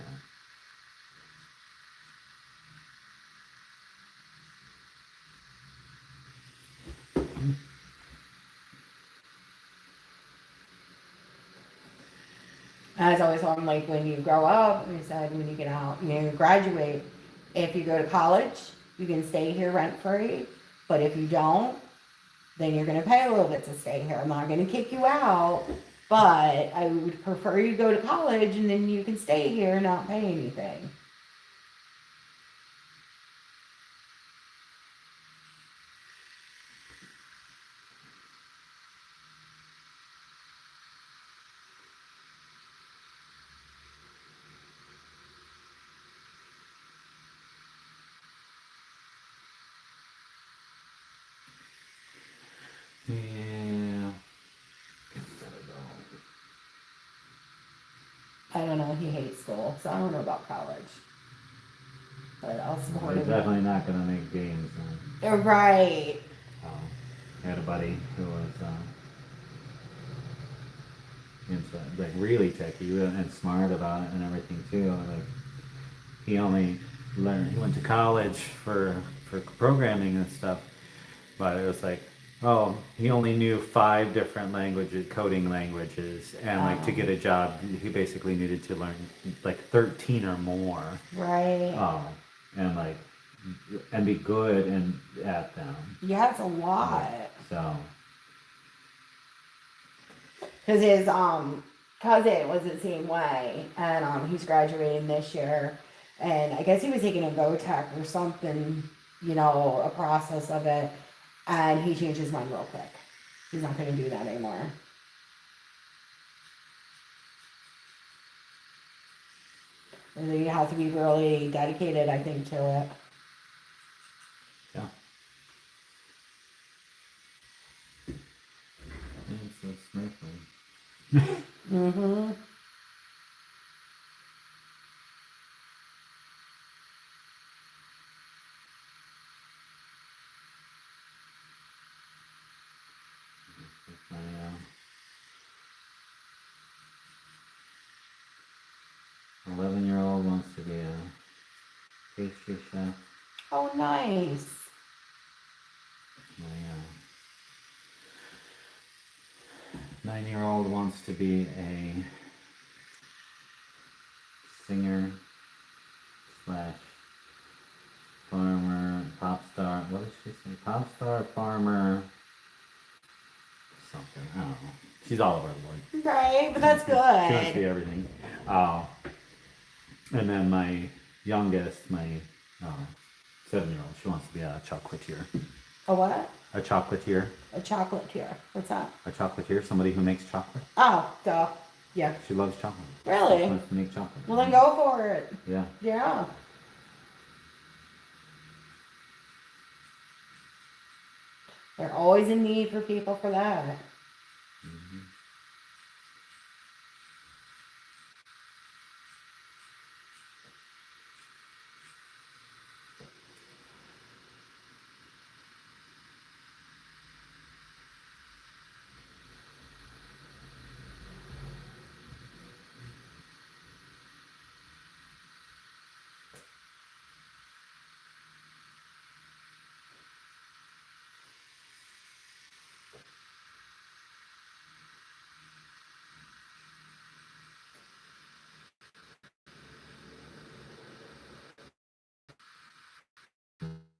As I always told him, like, when you grow up, he said, when you get out, you graduate, if you go to college, you can stay here rent free. But if you don't, then you're going to pay a little bit to stay here. I'm not going to kick you out, but I would prefer you go to college and then you can stay here and not pay anything. Yeah. I don't know. He hates school, so I don't know about college. But I'll support They're him. definitely not going to make games. They're right. I had a buddy who was into like really techy and smart about it and everything too. Like he only learned. He went to college for programming and stuff, but it was like, oh, he only knew 5 different languages, coding languages, and like to get a job, he basically needed to learn like 13 or more. Right. And like and be good and at them. Yeah, it's a lot. So. Because his cousin was the same way, and he's graduating this year, and I guess he was taking a VOTEC or something, you know, a process of it, and he changed his mind real quick. He's not going to do that anymore. And then you have to be really dedicated, I think, to it. Yeah. It's so smoothly. Mm-hmm. My 11-year-old wants to be a pastry chef. Oh, nice. My 9-year-old wants to be a singer slash farmer, pop star. What did she say? Pop star, farmer, something. I don't know. She's all over the board. Right, but that's She wants to be good. everything. And then my youngest, my 7-year-old, she wants to be a chocolatier. A what? A chocolatier. A chocolatier. What's that? A chocolatier, somebody who makes chocolate. Oh, duh. Yeah. She loves chocolate. Really? She wants to make chocolate. Well, then go for it. Yeah. Yeah. They're always in need for people for that. Mhm.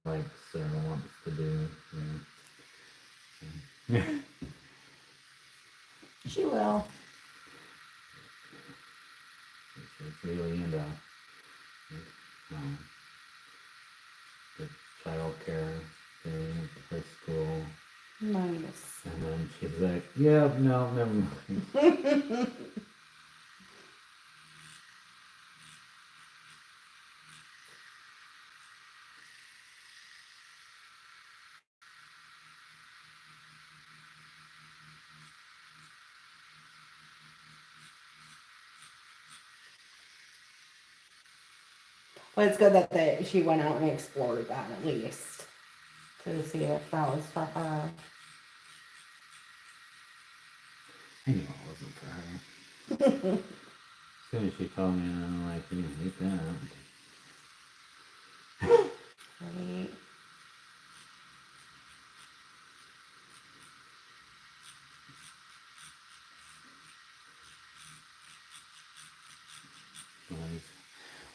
Like Sarah wants to do. Yeah. She will. She's really into um, the child care thing at the preschool. Nice. And then she's like, yeah, no, never mind. But it's good that she went out and explored that at least to see if that was for her. I knew it wasn't for her. As soon as she told me, I'm like, you hate that. Right.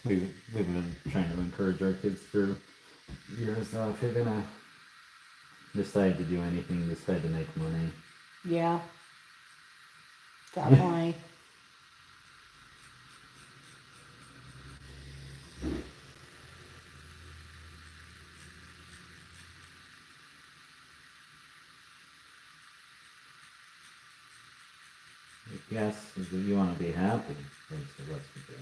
We've been trying to encourage our kids through years. If you're gonna decide to do anything, decide to make money. Yeah. Definitely. Yes, if you want to be happy, that's what you do.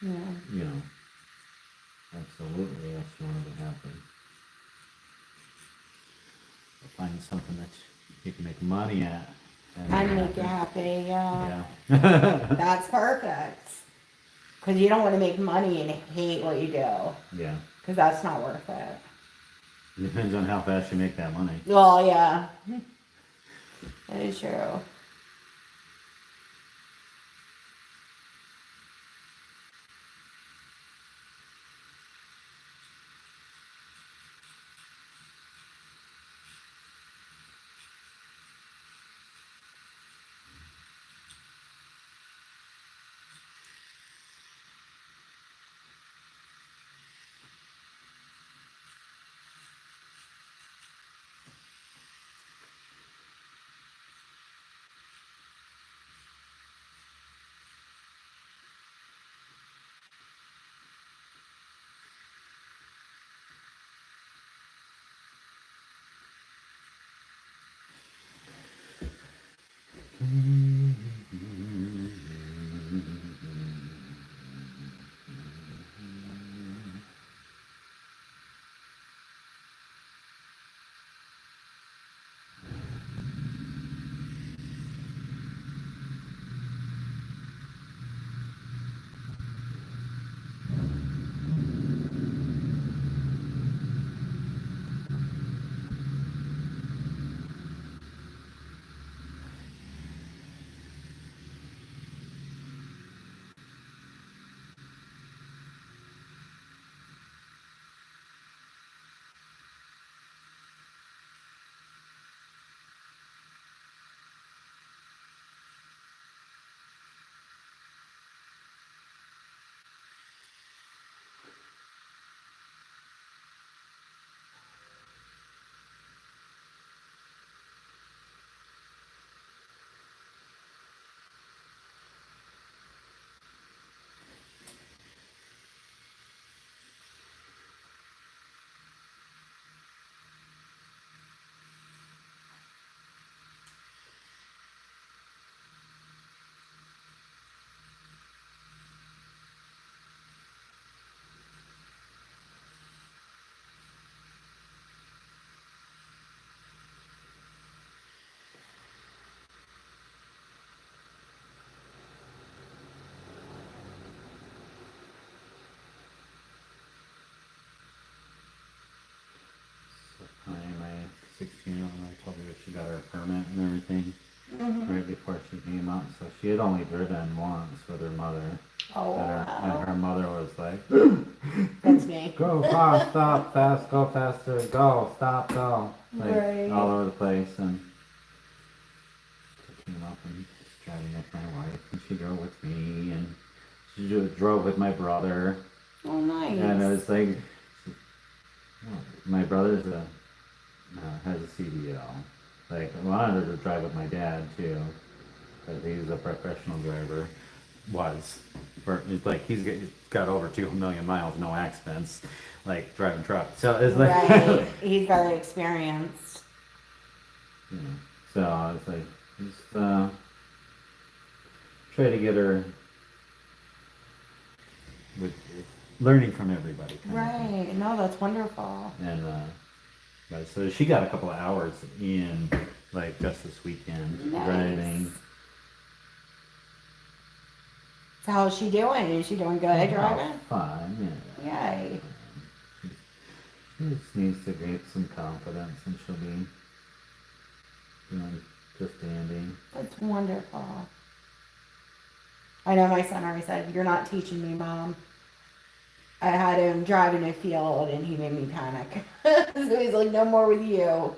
Yeah. You know, absolutely, yes, you want to be happy. Find something that you can make money at. And make you happy, yeah. Yeah. That's perfect. Because you don't want to make money and hate what you do. Yeah. Because that's not worth it. Depends on how fast you make that money. Well, yeah. That is true. and everything Mm-hmm. right before she came up. So she had only driven once with her mother. Oh, And her mother was like, that's me. go fast, stop, fast, go faster, go, stop, go. Like Right. all over the place. And she came up and was driving with my wife, and she drove with me, and she drove with my brother. Oh, nice. And it was like, my brother's has a CDL. Like, I wanted her to drive with my dad too, because he's a professional driver. Was. Like, he's got over 2 million miles, no accidents, like driving trucks. So it's like, Right. He's very experienced. you know, so I was like, just try to get her with learning from everybody. Kind of thing. Right. No, that's wonderful. And but so she got a couple of hours in, like just this weekend, Nice. driving. So how's she doing? Is she doing good driving? Fine, yeah. Yay. She just needs to get some confidence, and she'll be doing just dandy. That's wonderful. I know my son already said, "You're not teaching me, Mom." I had him drive in a field and he made me panic. So he's like, "No more with you."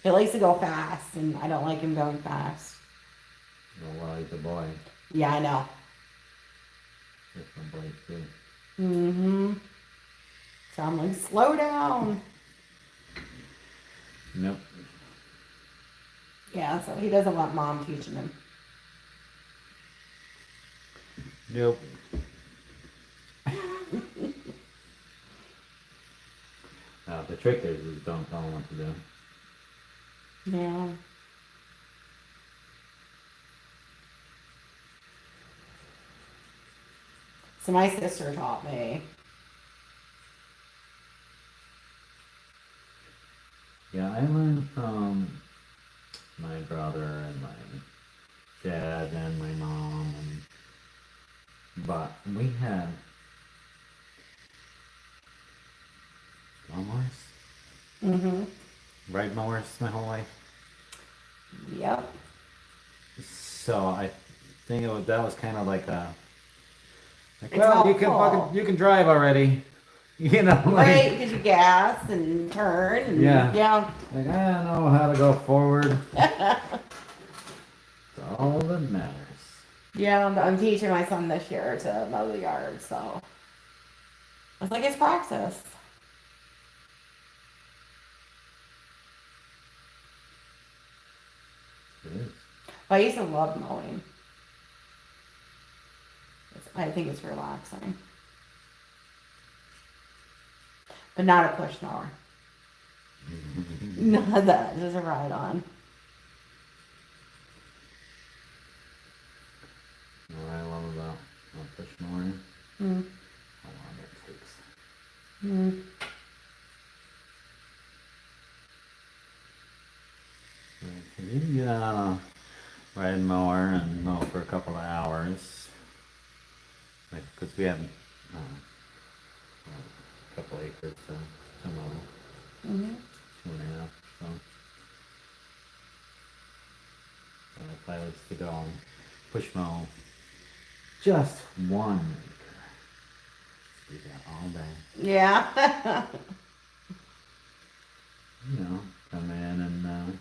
He likes to go fast, and I don't like him going fast. Well, he's a boy. Yeah, I know. There's some boys too. Mm-hmm. So I'm like, slow down. Nope. Yeah, so he doesn't want Mom teaching him. Nope. The trick is don't tell them what to do. Yeah. So my sister taught me. Yeah, I learned from my brother and my dad and my mom, but we had lawnmowers, Mm-hmm. ride mowers my whole life. Yep. So I think that was kind of like It's well, helpful. you can drive already, you know, like, Right, because you gas and turn. And, Yeah. Yeah. like I know how to go forward. It's all that matters. Yeah, I'm teaching my son this year to mow the yard, so it's like it's practice. It is. But I used to love mowing. I think it's relaxing. But not a push mower. Not that, just a ride on. What I love about push mowing, Mm. how long it takes. Mm. Like, you can get on a riding mower and mow for a couple of hours. Like, because we have a couple acres to mow, Mm-hmm. 2.5. So if I was to go and push mow just 1 acre, do that all day. Yeah. You know, come in and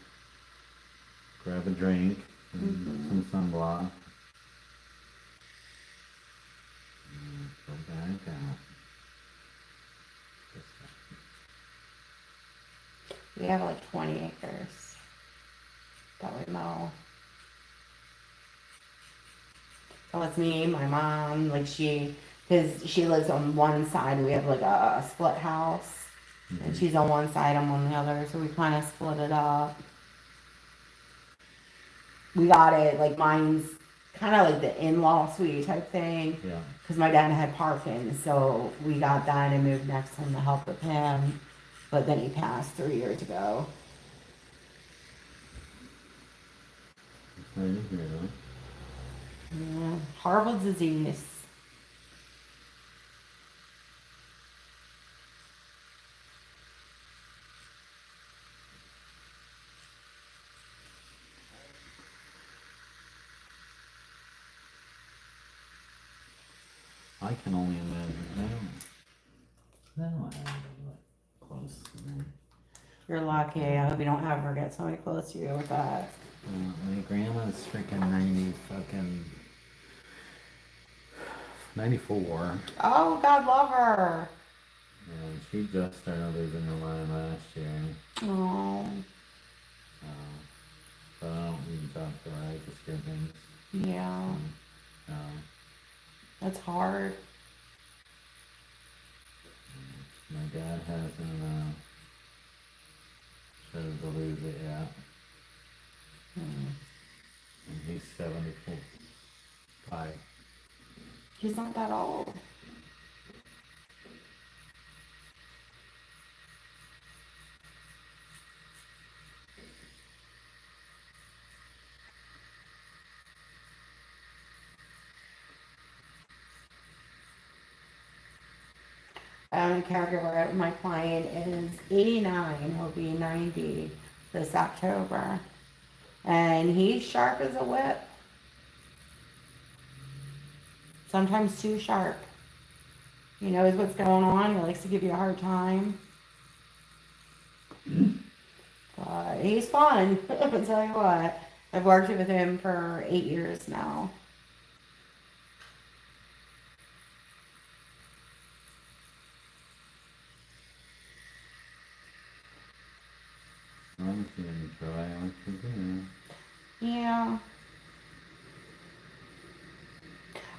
grab a drink and some sunblock. And go back out. Just We have like 20 acres that we mow. So it's me, my mom, like because she lives on one side, we have like a split house. And she's on one side, I'm on the other, so we kind of split it up. We got it, like mine's kind of like the in-law suite type thing. yeah. Because my dad had Parkinson's, so we got that and moved next to him to help with him. But then he passed 3 years ago. Sorry to hear that. Yeah, horrible disease. I can only imagine. No, I don't close to me. You're lucky. I hope you don't ever get somebody close to you with that. My grandma's freaking 90 fucking 94. Oh, God love her. And she just started losing her mind last year. Oh, But I don't even talk to her. I just hear things. yeah. Um, That's hard. my dad hasn't started to lose it yet. Hmm. And he's 75. He's not that old. A caregiver. My client is 89. He'll be 90 this October. And he's sharp as a whip. Sometimes too sharp. He knows what's going on. He likes to give you a hard time. But he's fun. I'll tell you what. I've worked with him for 8 years now. I'm feeling try what to do. Yeah.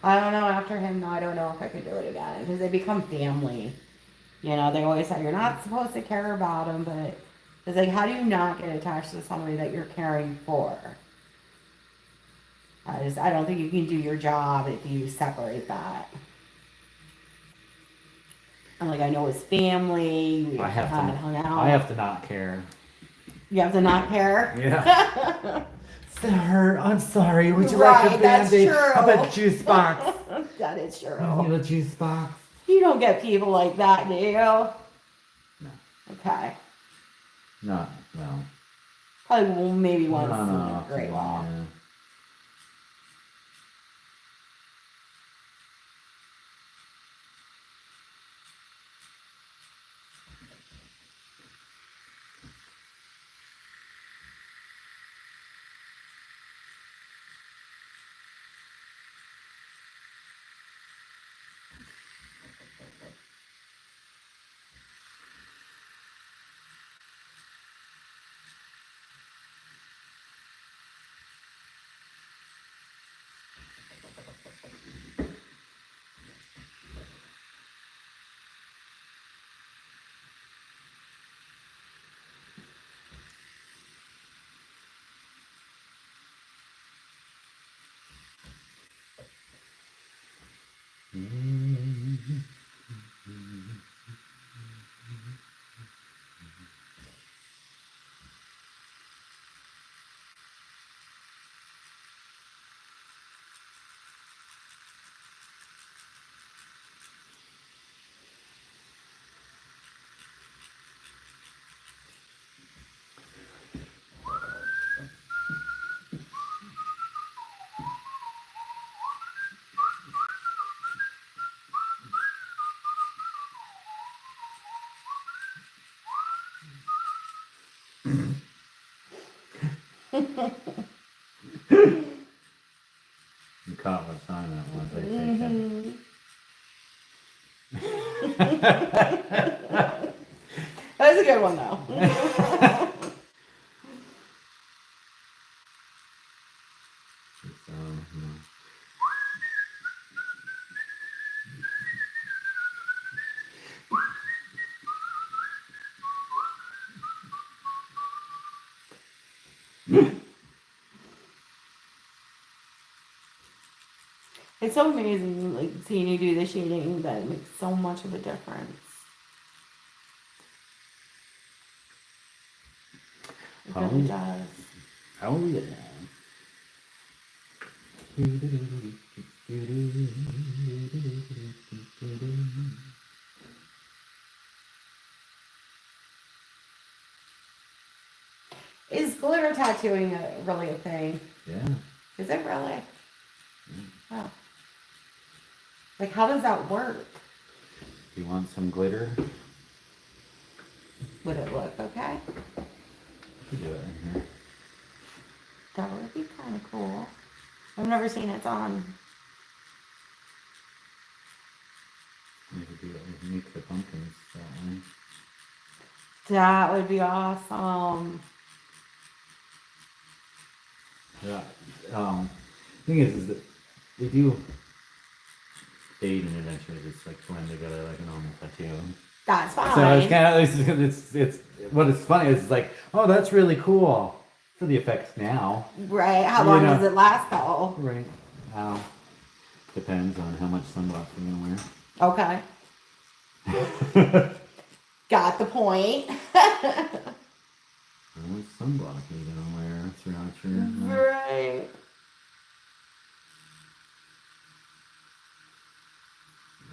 I don't know. After him, though, I don't know if I could do it again because they become family. You know, they always say you're not supposed to care about them, but it's like, how do you not get attached to somebody that you're caring for? I don't think you can do your job if you separate that. And like, I know his family. We I have had to. hung out. I have to not care. You have to not care. Yeah. Sir, I'm sorry. Would you Right, like a that's Band-Aid? true. How about juice box? That is true. You need a juice box? You don't get people like that, do you? No. Okay. No. Probably maybe once No, in no. a great while. Yeah. You caught what sign that was. I think. That was a good one, though. It's so amazing, like, seeing you do the shading. That makes so much of a difference. It really does. Oh yeah. Is glitter tattooing really a thing? Yeah. Is it really? Mm. Oh. Like, how does that work? Do you want some glitter? Would it look okay? You do it right here. That would be kind of cool. I've never seen it on. You could do it. You can make the pumpkins that way. That would be awesome. Yeah. Thing is that they do fade and eventually just like blend together like a normal tattoo. That's fine. So it's kind of it's what is funny is like, oh, that's really cool for the effects now. Right. How You long know. does it last though? Right. Depends on how much sunblock you're gonna Okay. wear. Got the point. How much sunblock are you gonna wear throughout your Right.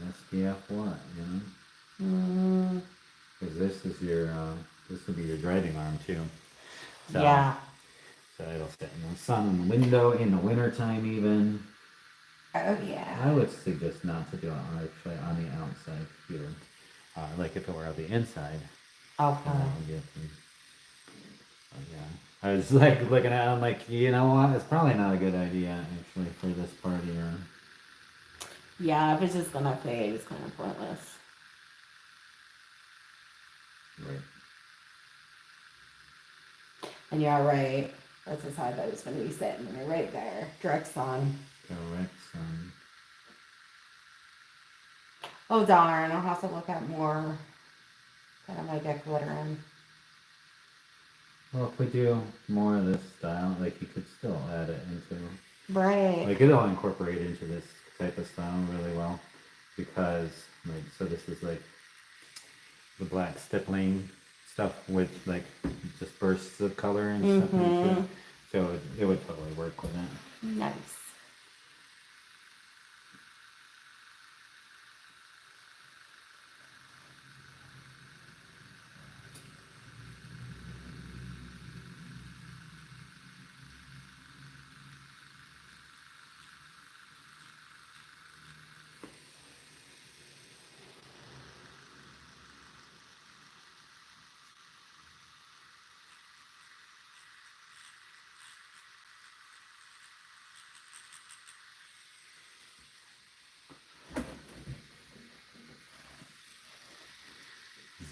SPF what, you know? Mm, Because this is your this will be your driving arm too. So, yeah. So it'll sit in the sun in the window in the winter time even. Oh yeah. I would suggest not to do it actually on the outside here. Like if it were on the inside. Okay. That would be yeah. I was like looking at it, I'm like, you know what? It's probably not a good idea actually for this party or Yeah, if it's just gonna fade, it's kind of pointless. right. And you're right. That's the side that it's gonna be sitting right there. Direct sun. Correct. Oh darn, I'll have to look at more that I might get glitter in. Well, if we do more of this style, like you could still add it into, Right. like it'll incorporate into this type of style really well, because like so this is like the black stippling stuff with like just bursts of color and stuff into it. So it would totally work with it. Nice.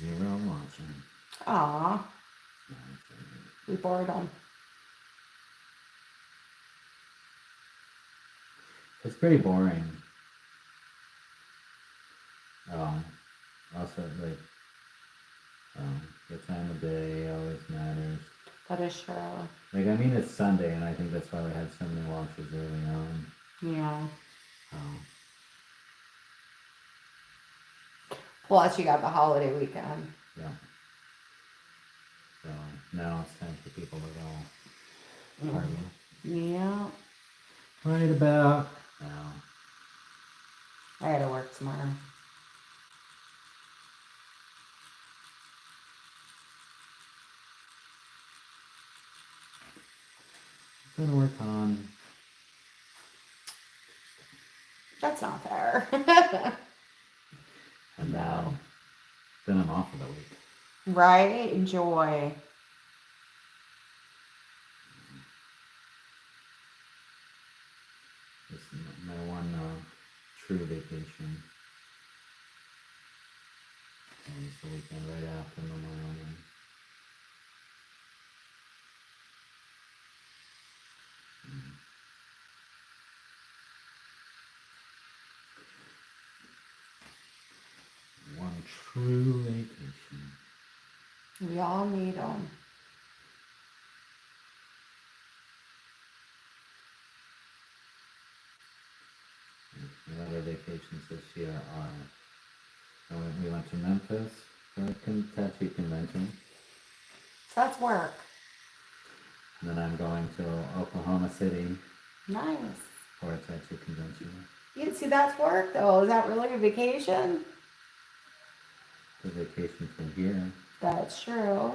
Zero watching. Aw, we bored them. It's pretty boring. Also like the time of day always matters. That is true. Like I mean it's Sunday and I think that's why we had so many watches early on. Yeah. Um, Plus, you got the holiday weekend. yeah. So now it's time for people to go party. Yeah. Right about now. I gotta work tomorrow. I'm gonna work on That's not fair. and No. then I'm off for the week. Right? Enjoy. This is my one true vacation. And it's the weekend right after Memorial Day. One true vacation. We all need them. The other vacations this year are we went to Memphis for a tattoo convention. So that's work. And then I'm going to Oklahoma City Nice. for a tattoo convention. You see, that's work though. Is that really a vacation? The vacation from here. That's true.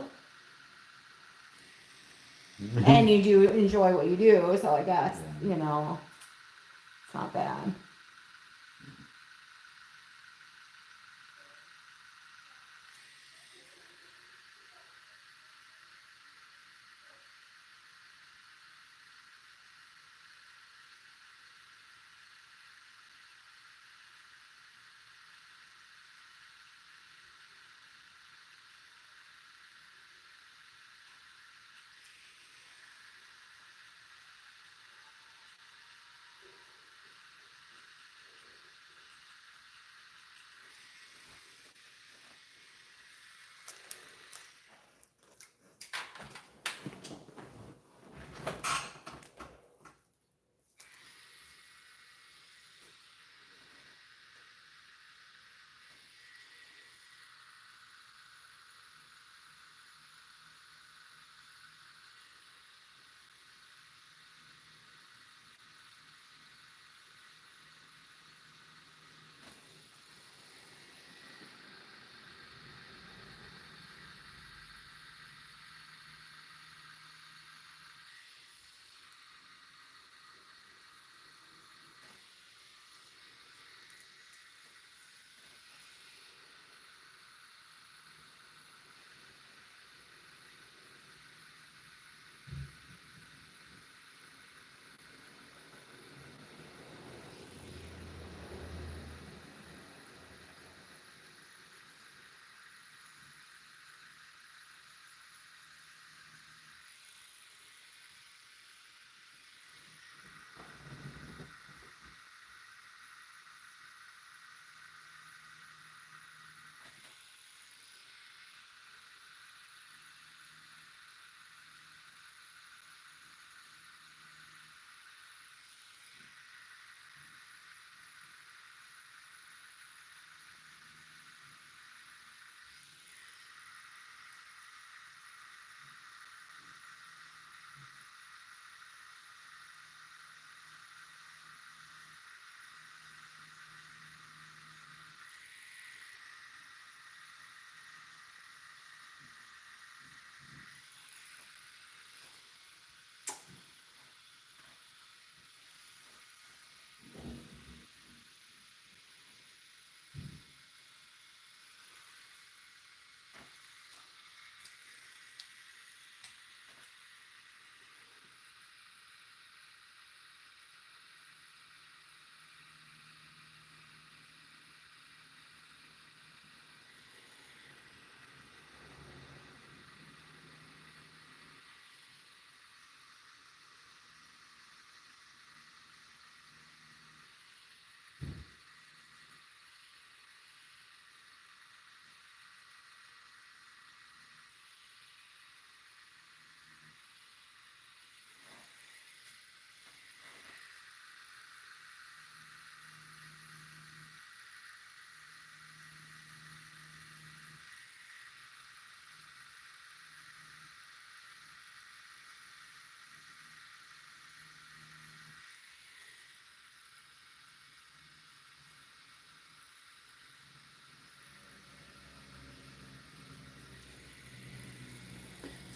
And you do enjoy what you do, so I guess, Yeah. it's not bad.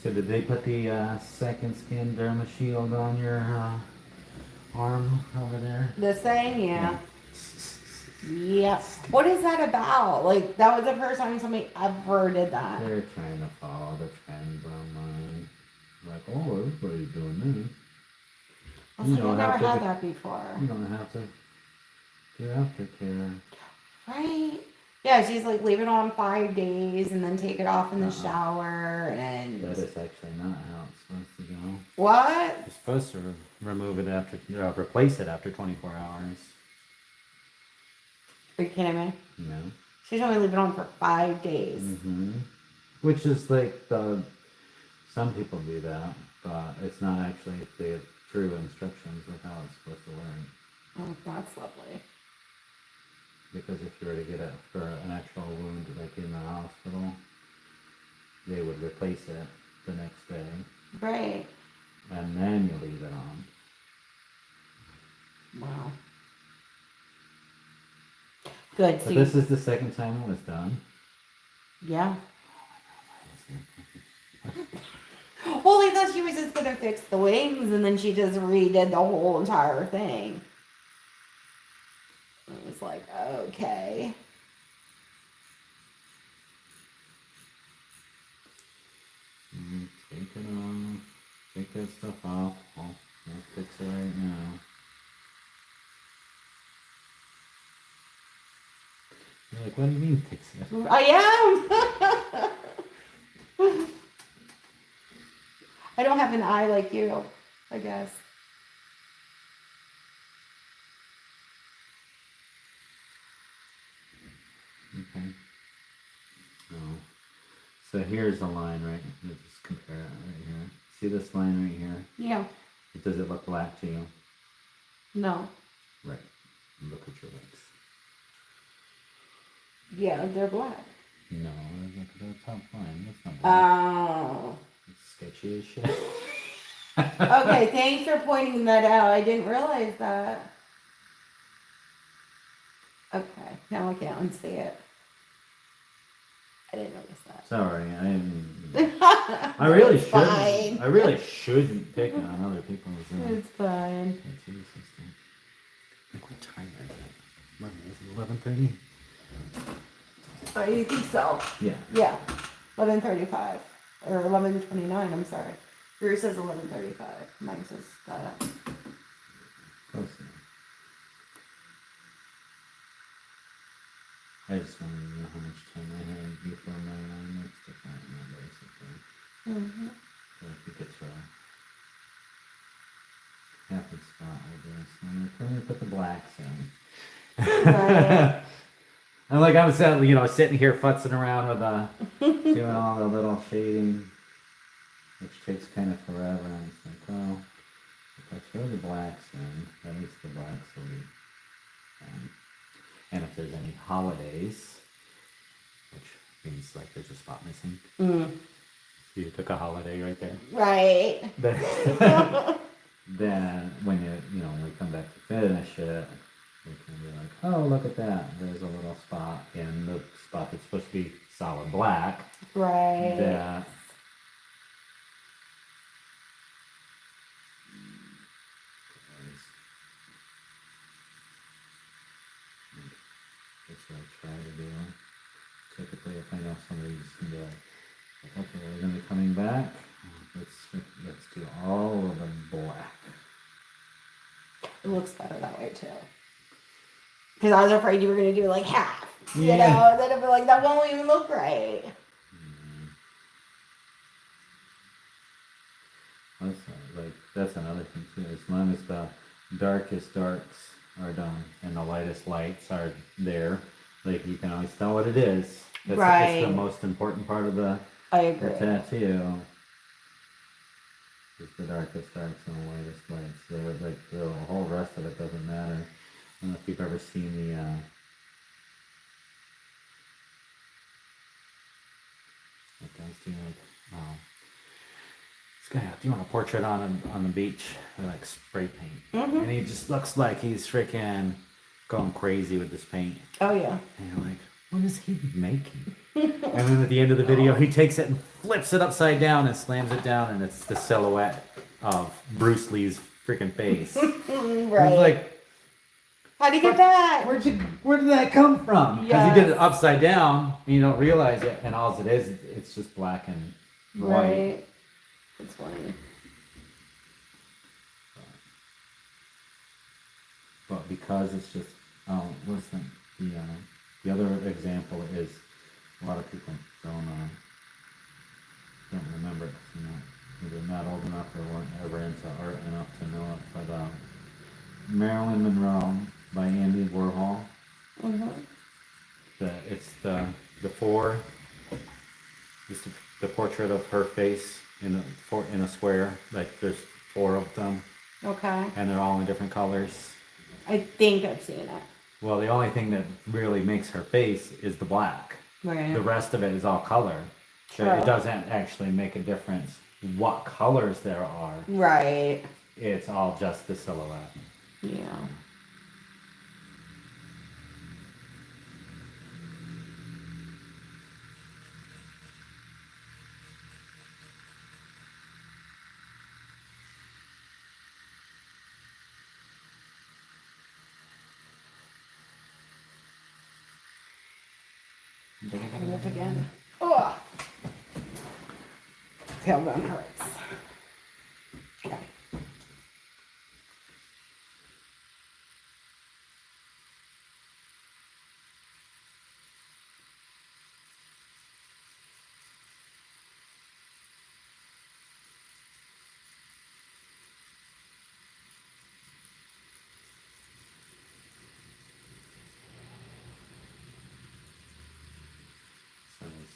So did they put the second skin derma shield on your arm over there? This thing, yeah. Yep. What is that about? Like, that was the first time somebody ever did that. They're trying to follow the trends online. Like, oh, everybody's doing this. I was You like, don't I've have never to had be- that before. You don't have to do aftercare. Right? Yeah, she's like, leave it on 5 days and then take it off in the Uh-uh. shower and. That is actually not how it's supposed to go. What? You're supposed to remove it after, replace it after 24 hours. Are you kidding me? No. She told me to leave it on for 5 days. Mm-hmm. Which is like some people do that, but it's not actually the true instructions of how it's supposed to work. Oh, that's lovely. Because if you were to get it for an actual wound, like in the hospital, they would replace it the next day, Right. and then you leave it on. Wow. Good. But So this is the second time it was done. yeah. Well, I thought she was just gonna fix the wings, and then she just redid the whole entire thing. I was like, okay. Take it off. Take that stuff off. I'll fix it right now. You're like, what do you mean fix it? I am. I don't have an eye like you, I guess. Okay. Oh. So here's the line, right? Let's just compare it right here. See this line right here? Yeah. Does it look black to you? No. Right. Look at your legs. Yeah, they're black. No, look at the top line. That's not black. Oh. It's sketchy as shit. Okay, thanks for pointing that out. I didn't realize that. Okay, now I can't unsee it. I didn't notice that. Sorry, I really It's shouldn't. fine. I really shouldn't pick on other people's. It's fine. What time is it? What is it? 11:30. Oh, you think so? Yeah. Yeah. 11:35 or 11:29. I'm sorry. Yours says 11:35. Mine says that. Close enough. I just wanted to know how much time I had before my next appointment, basically. Mm-hmm. So if you could throw half the spot, I guess. I'm going to put the blacks in. Right. I'm like, I'm sitting here futzing around with doing all the little shading, which takes kind of forever. And it's like, well, if I throw the blacks in, at least the blacks will be done. And if there's any holidays, which means like there's a spot missing. Mm. You took a holiday right there. Right. Then when when we come back to finish it, we can be like, oh, look at that. There's a little spot in the spot that's supposed to be solid black. Right. That that's what I try to do. Typically, if I know somebody's gonna be like, okay, we're gonna be coming back. Let's do all of the black. It looks better that way too. Because I was afraid you were gonna do like half. Yeah. You know, and then I'd be like, that won't even look right. That's another thing too. As long as the darkest darks are done and the lightest lights are there, like you can always tell what it is. That's Right. the most important part of the I agree. tattoo. Is the darkest darks and the lightest lights. The whole rest of it doesn't matter. I don't know if you've ever seen the what guys do this guy doing a portrait on the beach with like spray paint, and he just looks like he's freaking going crazy with this paint. Oh yeah. And you're like, what is he making? And then at the end of the video, he takes it and flips it upside down and slams it down, and it's the silhouette of Bruce Lee's freaking face. Right. It's like, How'd you get that? where did that come from? Because he did it Yes. upside down, and you don't realize it, and all it is, it's just black and white. Right. It's funny. But because it's just, what's the other example is a lot of people don't remember it, either not old enough or weren't ever into art enough to know it, but Marilyn Monroe by Andy Warhol. Mm-hmm. It's the four, just the portrait of her face in a square, like there's 4 of them, Okay. and they're all in different colors. I think I've seen it. Well, the only thing that really makes her face is the black. Right. The rest of it is all color. So True. it doesn't actually make a difference what colors there are. Right. It's all just the silhouette. Yeah. I gotta move again. Oh, tailbone hurts. Okay.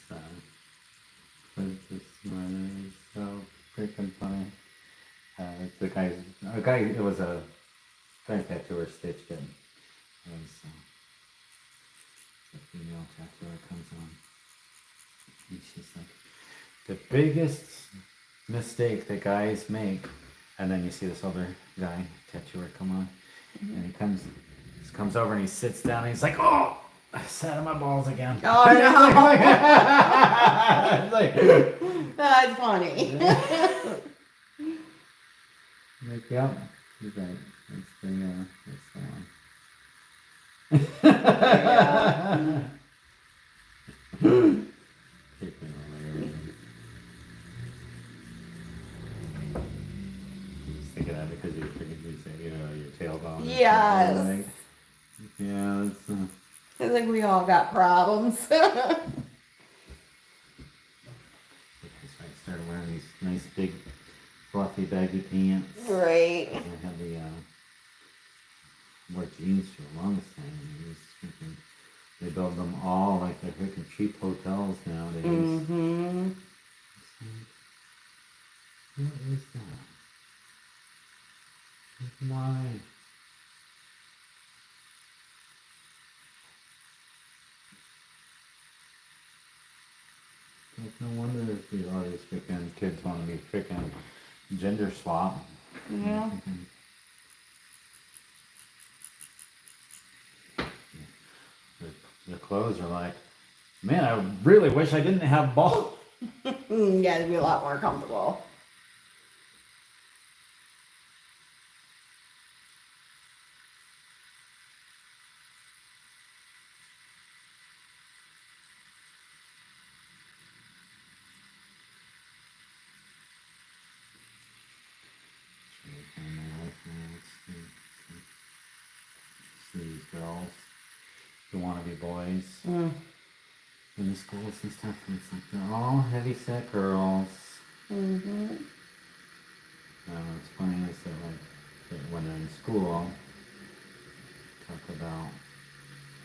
So Princess Smiley is so freaking funny. It's a guy, it was a guy tattooer stitched it. It was a female tattooer comes on. And she's like, the biggest mistake that guys make, and then you see this other guy, tattooer, come on, and he comes over and he sits down and he's like, oh, I sat on my balls again. Oh It's like, That's funny. like, yep, he's right. That's the one. Freaking hilarious. You just think of that because you say, your tailbone. Yes. Like, yeah, it's. I think we all got problems. Because I started wearing these nice big fluffy baggy pants. Right. I had wore jeans for the longest time. And it was freaking, they build them all like they're freaking cheap hotels nowadays. Mm-hmm. What is that? Why? It's no wonder if all these freaking kids want to be freaking gender swap. Yeah. Their clothes are like, man, I really wish I didn't have balls. Yeah, it'd be a lot more comfortable. See these girls who want to be boys Mm. in the schools and stuff, and it's like they're all heavy-set girls. Mm-hmm. What's funny is that when they're in school, talk about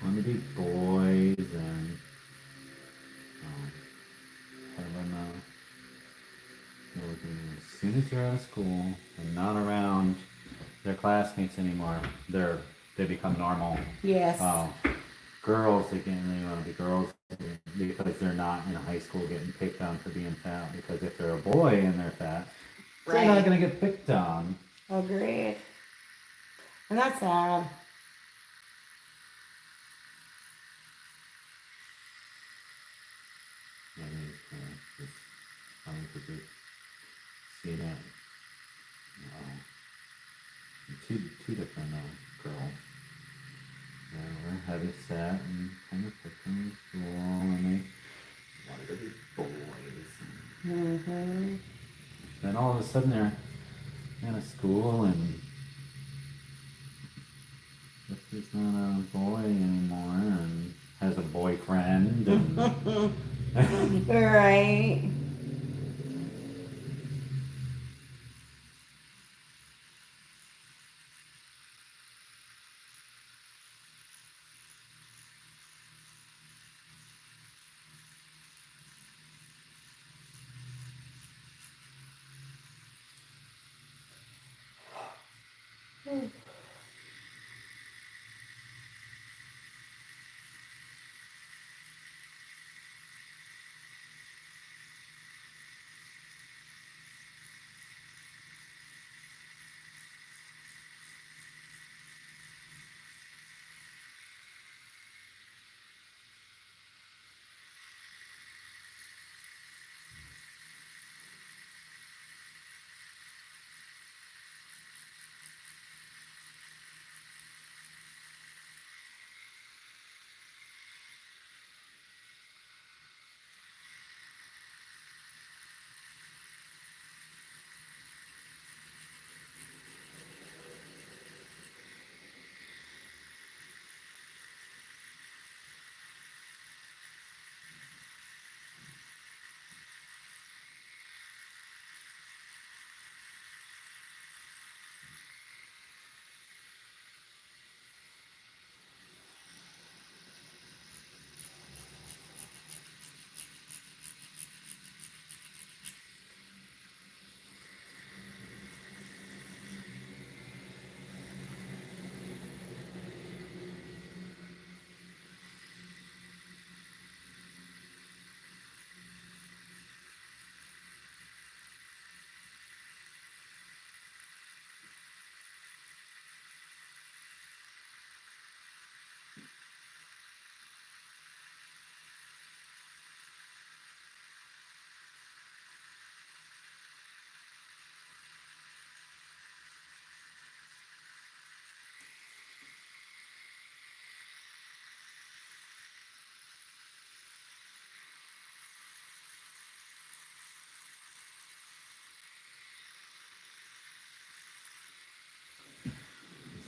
wanting to be boys and having as soon as you're out of school and not around their classmates anymore, they become normal. Yes. Girls, they want to be girls because they're not in high school getting picked on for being fat. Because if they're a boy and they're fat, they're not going to get picked on. Agreed. And that's sad. heavy set and kind of picked them in school, and they wanted to be boys. Mm-hmm. Then all of a sudden they're in a school and this is not a boy anymore and has a boyfriend and Right.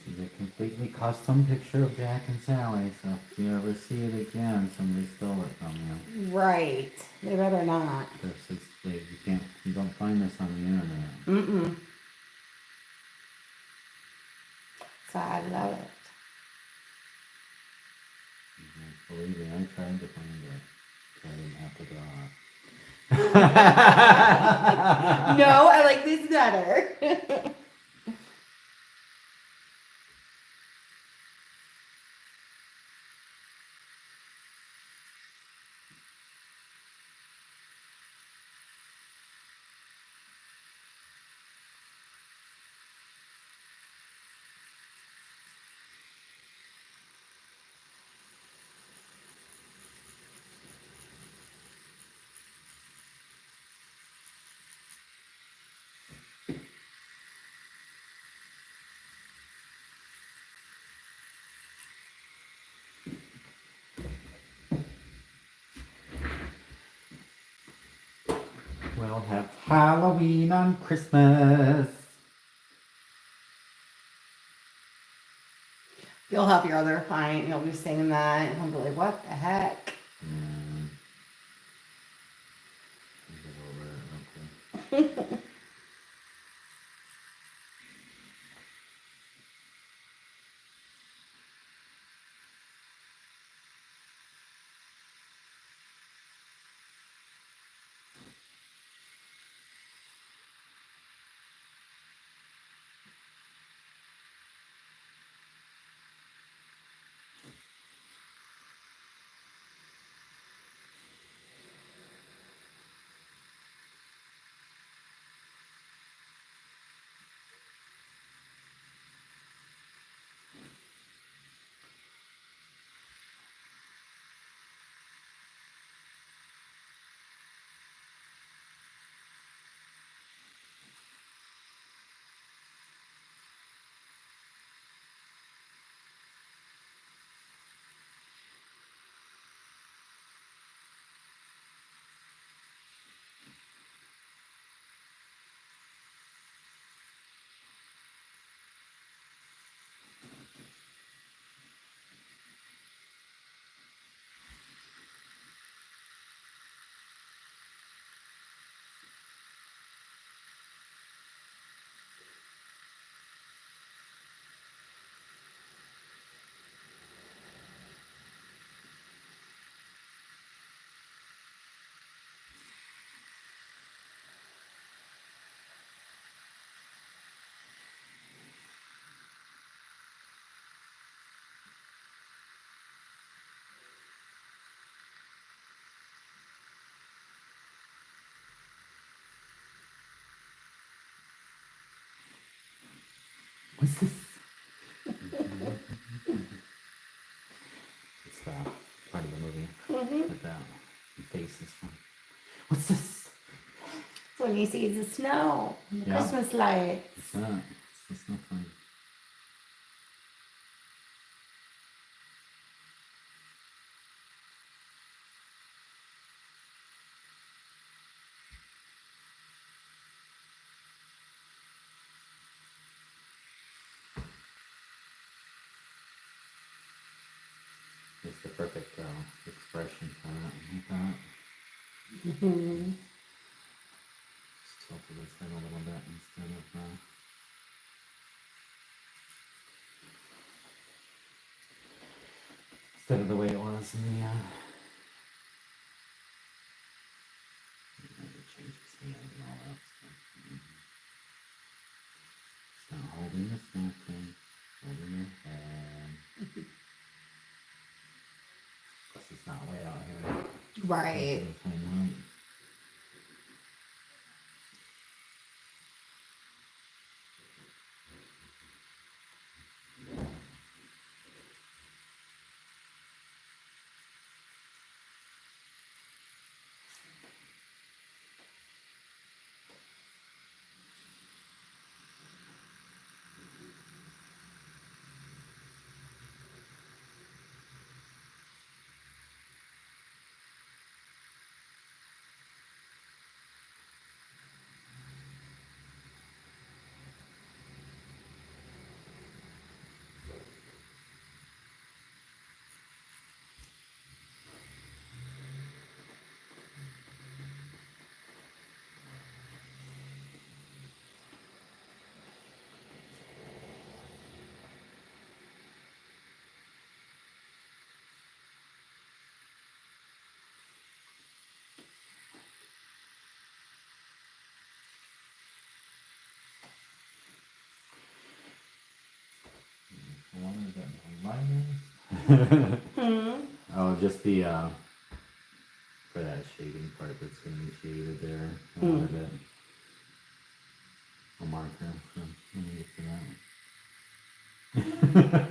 this is a completely custom picture of Jack and Sally, so if you ever see it again, somebody stole it from you. Right. They better not. You don't find this on the internet. Mm-mm. So I love it. Believe me, I tried to find it. So I didn't have to draw it. No, I like this better. We'll have Halloween on Christmas. You'll have your other pint, you'll be singing that, and he'll be like, what the heck? Yeah. I'll get over it real quick. face is funny. What's this? So when you see the snow, and the Yeah. Christmas lights. What's that? It's not funny. It's the perfect expression for it. Like that. Mm-hmm. Just tilt this in a little bit instead of the way it was in the maybe change its hand and all that stuff. It's not holding the something, holding your head. Plus it's not way out here. Right. Hmm. Oh, just the for that shading part that's gonna be shaded there. I wanted it a marker for when we get to that.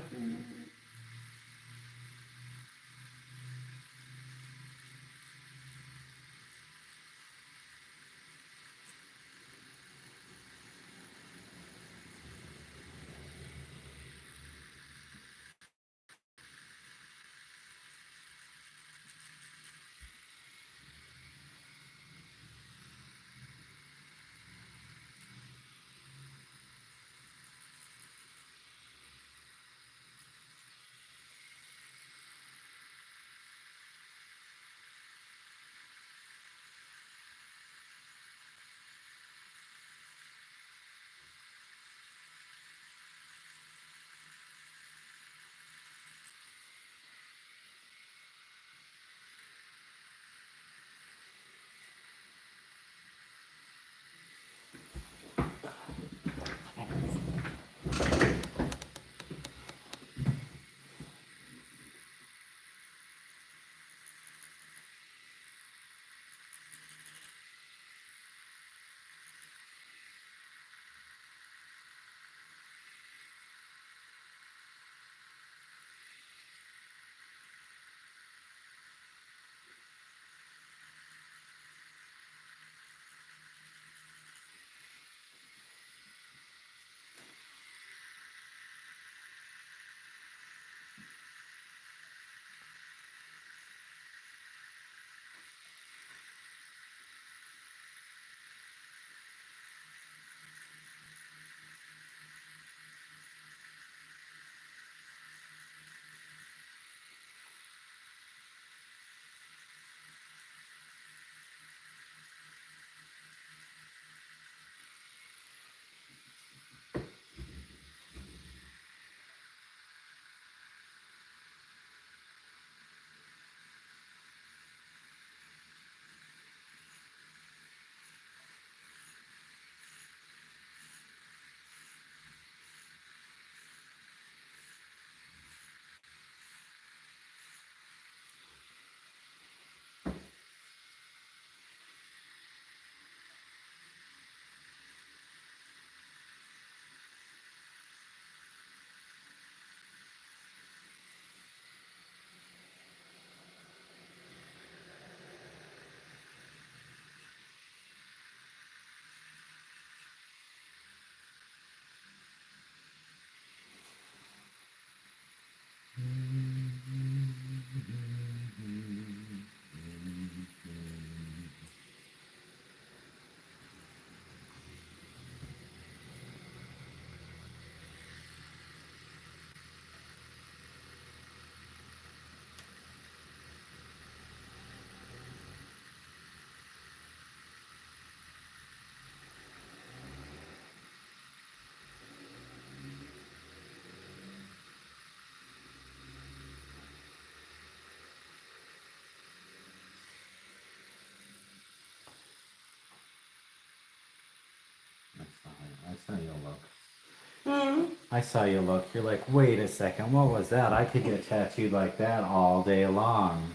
I saw you look. You're like, wait a second, what was that? I could get tattooed like that all day long.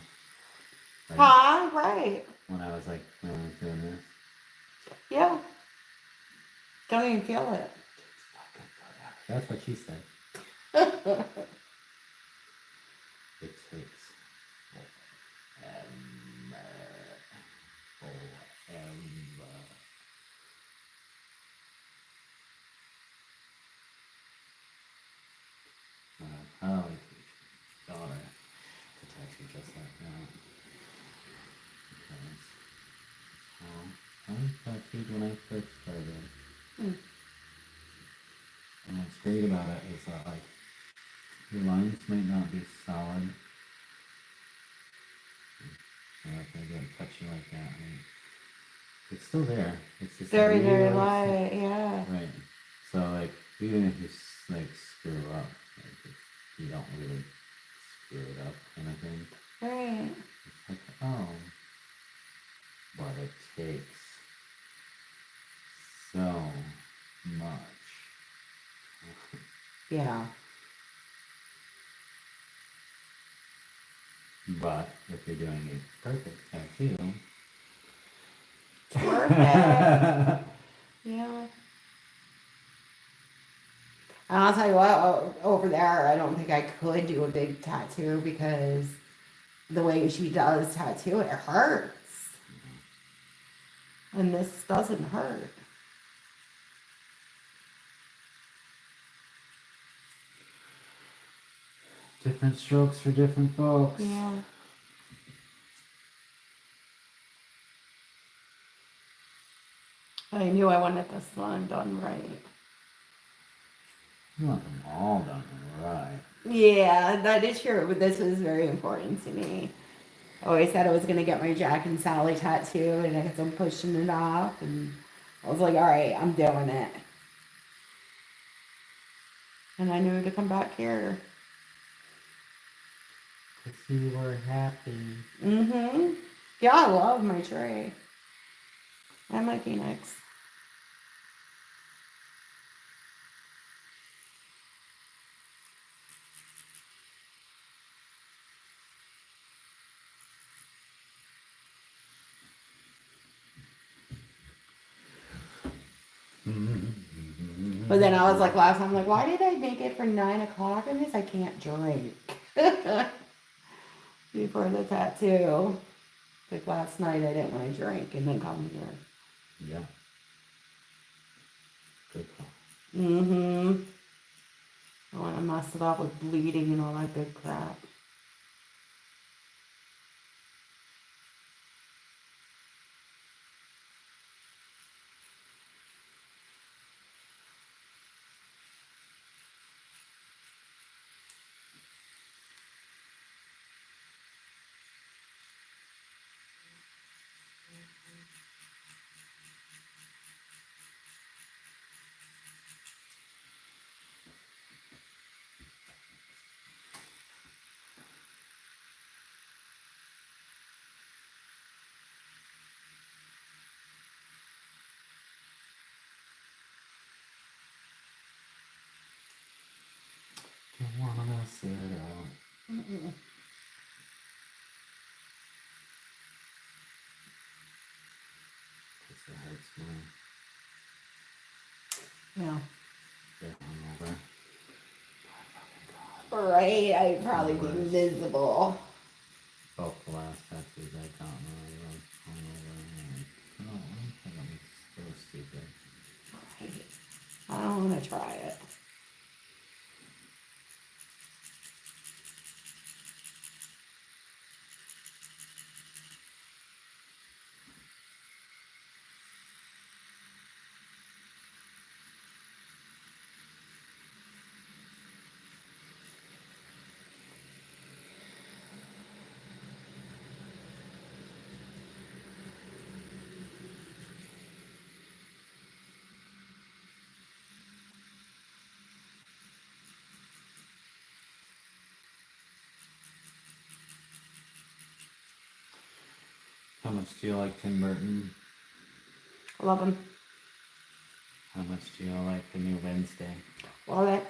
Right? Huh? Right. When I was like, when I was doing this. Yeah. Don't even feel it. That's what she said. It takes forever. Forever. Probably teach my daughter to tattoo just like that. Because I was tattooed when I first started. Hmm. And what's great about it is that like your lines might not be solid. So if they get touchy like that, I mean, it's still there. It's just Very, really very light. light. Yeah. Right. So like even if you like screw up, like you don't really screw it up kind of thing. Right. It's like, oh, but it takes so much. Yeah. But if you're doing a perfect tattoo, Perfect. Yeah. And I'll tell you what, over there, I don't think I could do a big tattoo because the way she does tattoo, it hurts. And this doesn't hurt. different strokes for different folks. Yeah. I knew I wanted this one done right. You want them all done right. Yeah, that is true, but this was very important to me. I always said I was gonna get my Jack and Sally tattoo, and I guess I'm pushing it off, and I was like, all right, I'm doing it. And I knew to come back here. Because you were happy. Mm-hmm. Yeah, I love my tree. And my Phoenix. But then I was like last time, like, why did I make it for 9 o'clock in this? I can't drink. Before the tattoo. Like last night I didn't want to drink and then come here. Yeah. Good call. Mm-hmm. I want to mess it up with bleeding and all that good crap. Don't want to mess it up. Mm-mm. Because it hurts more. Yeah. Get hungover. Right, I'd probably be Worse. miserable. Both the last tattoos I got when I was hungover. And oh, I think I'm so stupid. Right. I don't want to try it. How much do you like Tim Burton? I love them. How much do you like the new Wednesday? Love it.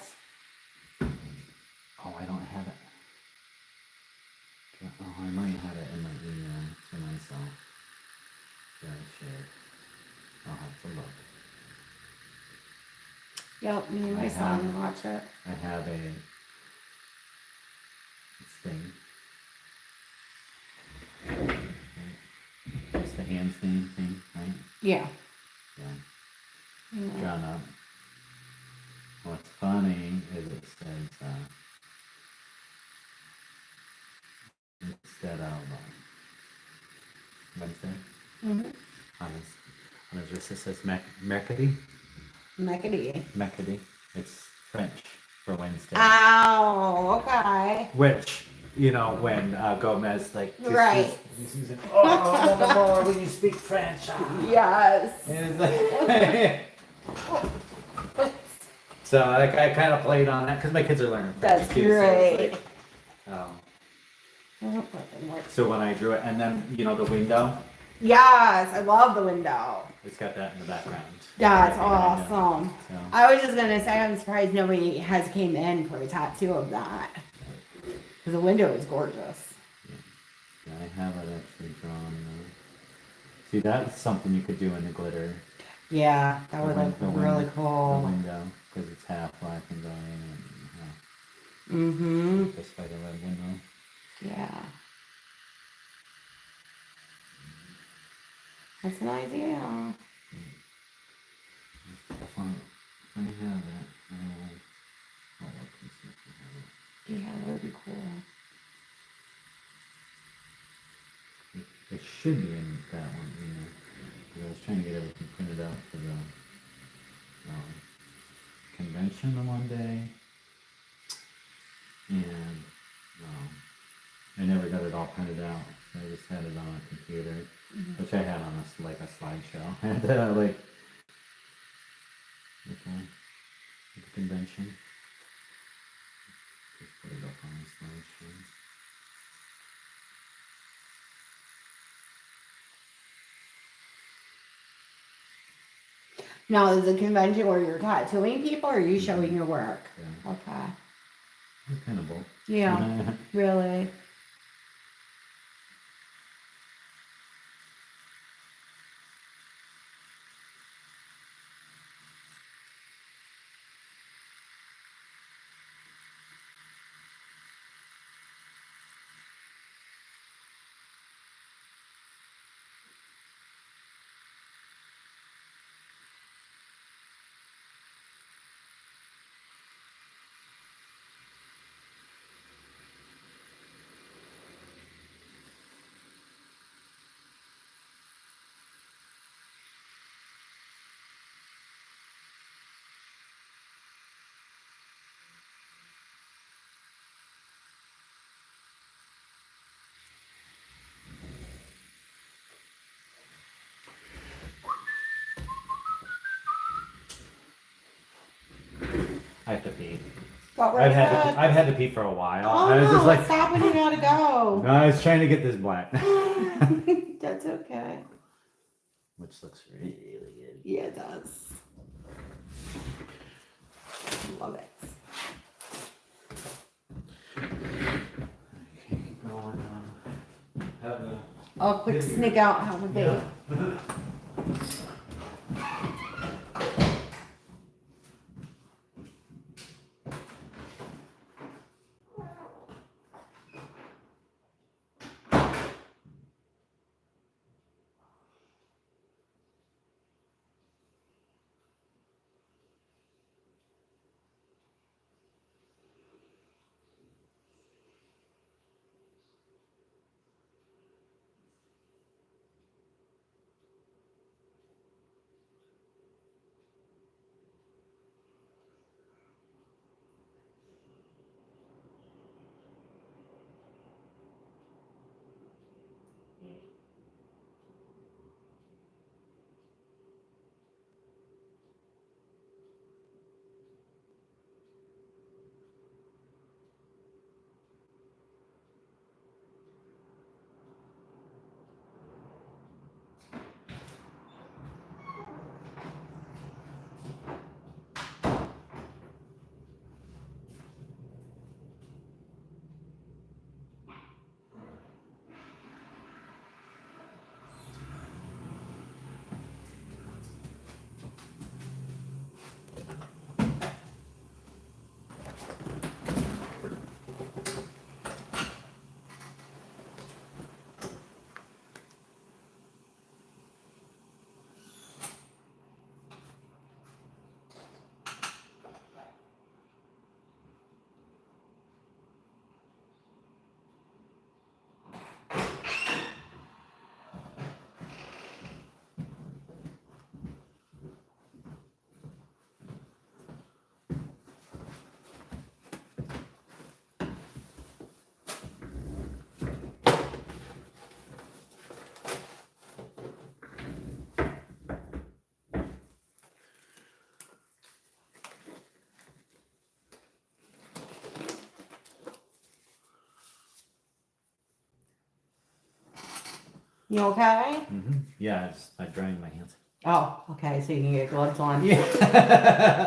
Yep, me and I my son have- watch it. I have this thing. Right? It's the handstand thing, right? Yeah. Yeah. Yeah. Drawn up. What's funny is it says instead of Wednesday, Mhm. on his wrist it says Mercredi. Mechedy. It's French for Wednesday. Oh, okay. Which, when Gomez Right. he's using, oh, no more when you speak French. Yes. And it's like, so I kind of played on that because my kids are learning French That's too. So it's great. like, Oh, fucking work. so when I drew it, and then the window, Yes, I love the window. it's got that in the background. That's Right behind it. awesome. So, I was just gonna say I'm surprised nobody has came in for a tattoo of that. Because the window is gorgeous. yeah, I have it actually drawn. See, that's something you could do in the glitter. Yeah, that would The look win- the really win- The cool. window, because it's half black and gray and half Mm-hmm. the spider web window. Yeah. That's an idea. If I have it, I'll look and see if I have it. Yeah, that would be cool. It should be in that one, 'cause I was trying to get everything printed out for the convention the one day, and I never got it all printed out. So I just had it on a computer, which I had on a slideshow. I had to like the convention. Just put it up on the slideshow. Now, is the convention where you're tattooing people or are you showing your work? Yeah, Okay. it's kind of both. Yeah, really. I have to pee. Got ready good? I've had to pee for a while. Oh I was no, just like, what's happening? Gotta go. no, I was trying to get this black, That's okay. which looks really good. Yeah, it does. Love it. Keep going on. Have a Oh, quick sneak out, have a bait. You okay? Yeah, I drained my hands. Oh, okay, so you can get gloves on. Yeah.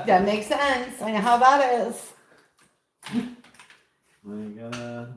That makes sense. I know how that is. I gotta.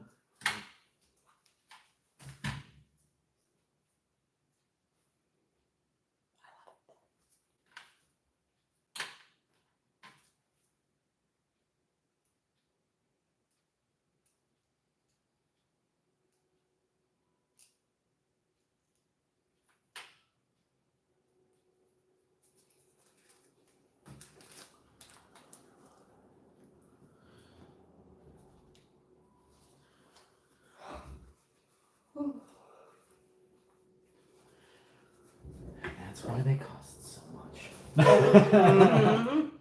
That's why they cost so much. Mhm.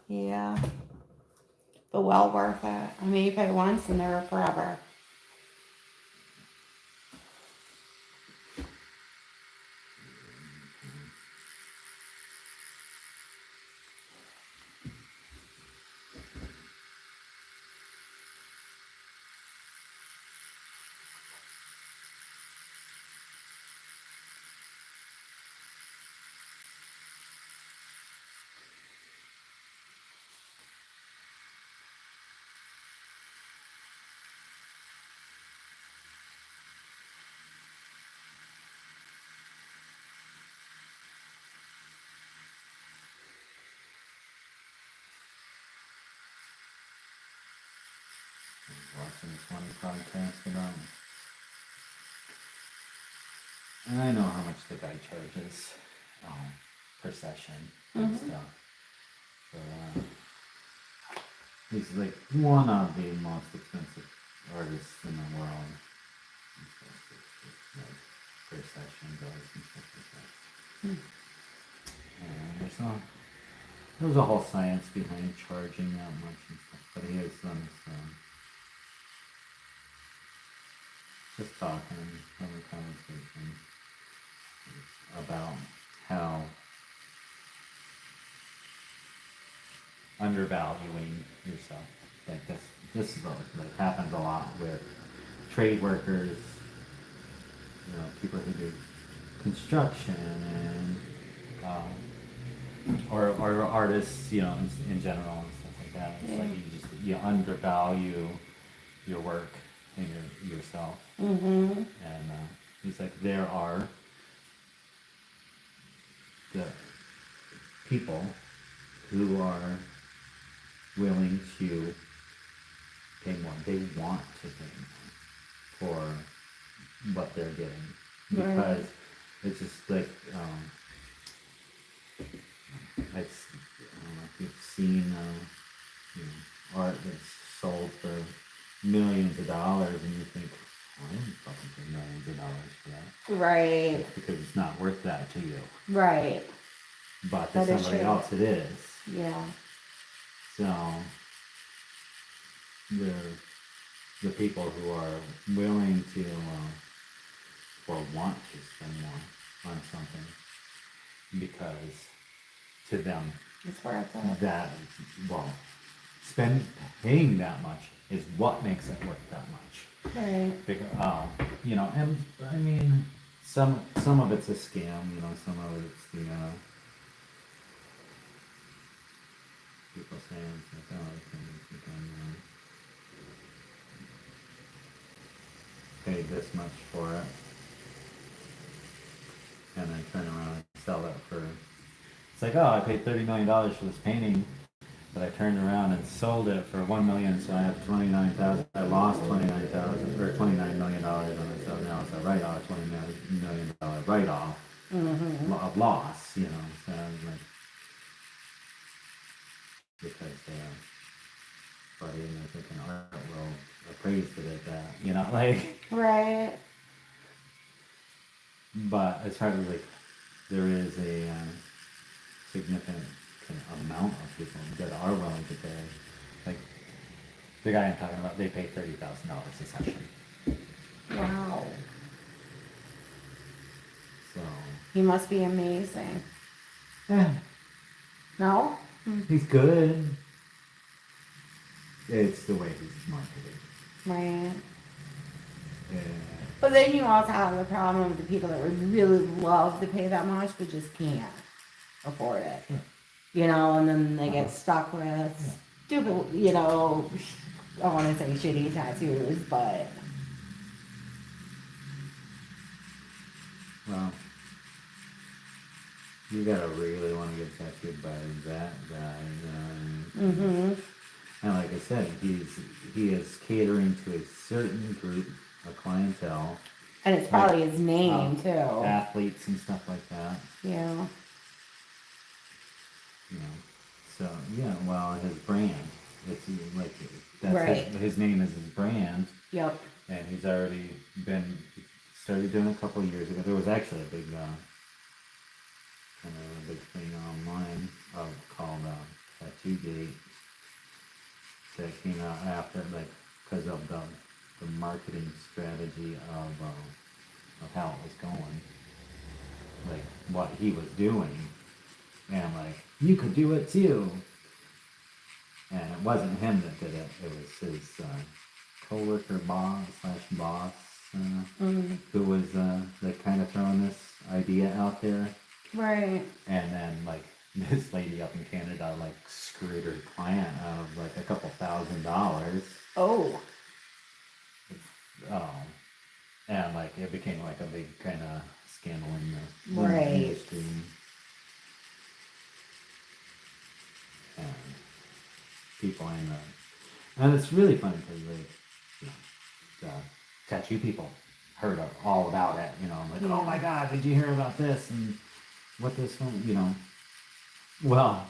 Yeah. But well worth it. I mean, you pay once and they're forever. Watching this one podcast about. And I know how much the guy charges per session and stuff. So, he's like one of the most expensive artists in the world. And so it's like per session goes and stuff like that. And there's a whole science behind charging that much and stuff. But he has done some just talking, having a conversation about how undervaluing yourself. Like this is like happens a lot with trade workers, people who do construction and or artists, in general and stuff like that. It's like you undervalue your work and yourself. Mm-hmm. And he's like, there are the people who are willing to pay more. They want to pay more for what they're getting because it's just like I don't know if you've seen art that's sold for millions of dollars, and you think, I didn't fucking pay millions of dollars for that. Right. It's because it's not worth that to you. Right. But to That is somebody true. else it is. Yeah. So the people who are willing to or want to spend more on something because to them It's worth it. that paying that much is what makes it worth that much. Right. Because, and I mean, some of it's a scam, some of it's the people saying it's like, oh, you can pay this much for it, and then turn around and sell it for. It's like, oh, I paid $30 million for this painting, but I turned around and sold it for $1 million, so I have 29,000. I lost 29,000 or $29 million on it, so now it's a write-off, $20 million write-off of loss, So like, because buddy, and I think an art world appraised it at that, like. Right. But as far as like, there is a significant amount of people that are willing to pay. Like the guy I'm talking about, they pay $30,000 a session. Wow. So He must be amazing. yeah, No? he's good. It's the way he's marketed. Right. But then you also have the problem of the people that would really love to pay that much but just can't afford it. Sure. You know, and then they get Uh-huh. stuck with stupid, you know, I want to say shitty tattoos, but Well, you gotta really want to get tattooed by that guy, you know what I mean? mm-hmm. And like I said, he is catering to a certain group of clientele, And it's probably his name too. athletes and stuff like that. Yeah. You know, so yeah, well, his brand, it's like that's Right. his name is his brand, Yep. and he's already been started doing it a couple of years ago. There was actually a big kind of a big thing online called Tattoo Gate that came out after, like, because of the marketing strategy of how it was going, like what he was doing, and like you could do it too. And it wasn't him that did it; it was his coworker, boss, who was like kind of throwing this idea out there. Right. And then like this lady up in Canada like screwed her client out of like $2,000. Oh. Um, and like it became like a big kind of scandal in the Right. industry. And people in the, and it's really funny because like, you know, the tattoo people heard all about it, you know, like, Yeah. oh my God, did you hear about this and what this one, you know? Well,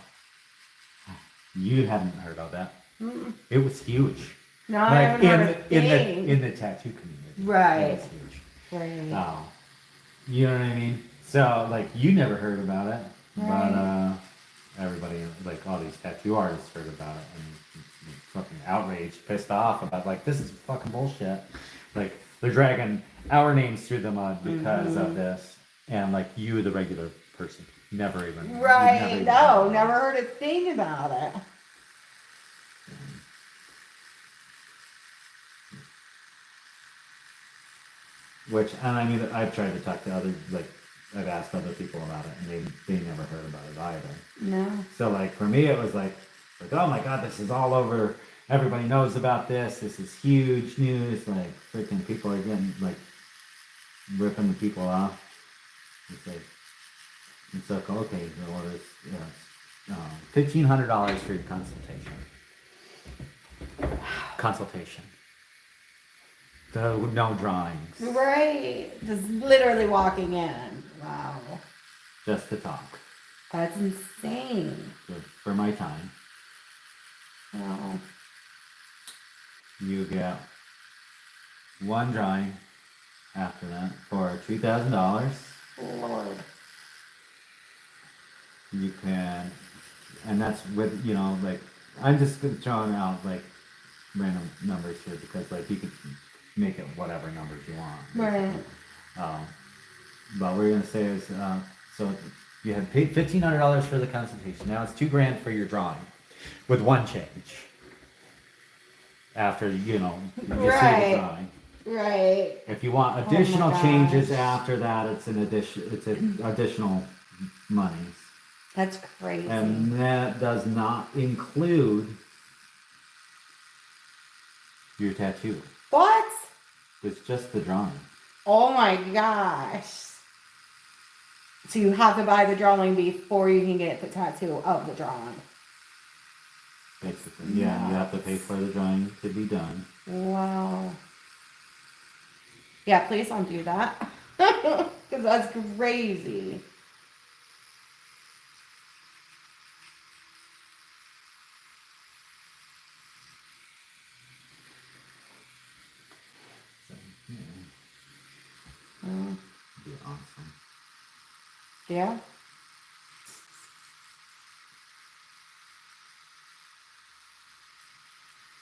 you hadn't heard of that. Mm. It was huge. No, I Like haven't heard a thing. in the tattoo community. Right. It was huge. Right. You know what I mean? So like you never heard about it, Right. but everybody, like all these tattoo artists heard about it and fucking outraged, pissed off about like this is fucking bullshit. Like they're dragging our names through the mud because of this, and like you, the regular person, never even Right. never even No, heard never of heard a thing about it. it. Which, and I mean, I've tried to talk to other, like, I've asked other people about it, and they never heard about it either. No. So, like, for me, it was like, oh my God, this is all over. Everybody knows about this. This is huge news. Like, freaking people are getting, like, ripping the people off. It's like, okay, well, it's $1,500 for your consultation. Consultation. No drawings. Right. Just literally walking in. Wow. Just to talk. That's insane. For my time. Wow. You get one drawing after that for $2,000. Lord. You can, and that's with, you know, like, I'm just throwing out like random numbers here because like you could make it whatever numbers you want. Right. But we're gonna say is so you had paid $1,500 for the consultation. Now it's $2,000 for your drawing, with one change. After you know you see the Right. drawing. Right. If you want my additional changes gosh. after that, it's an addition. It's an additional monies, That's crazy. and that does not include your tattoo. What? It's just the drawing. Oh my gosh. So you have to buy the drawing before you can get the tattoo of the drawing. Basically, yeah, you have to pay for the drawing to be done. Wow. Yeah, please don't do that. Because that's crazy. So, yeah, Mm, it'd be awesome. yeah.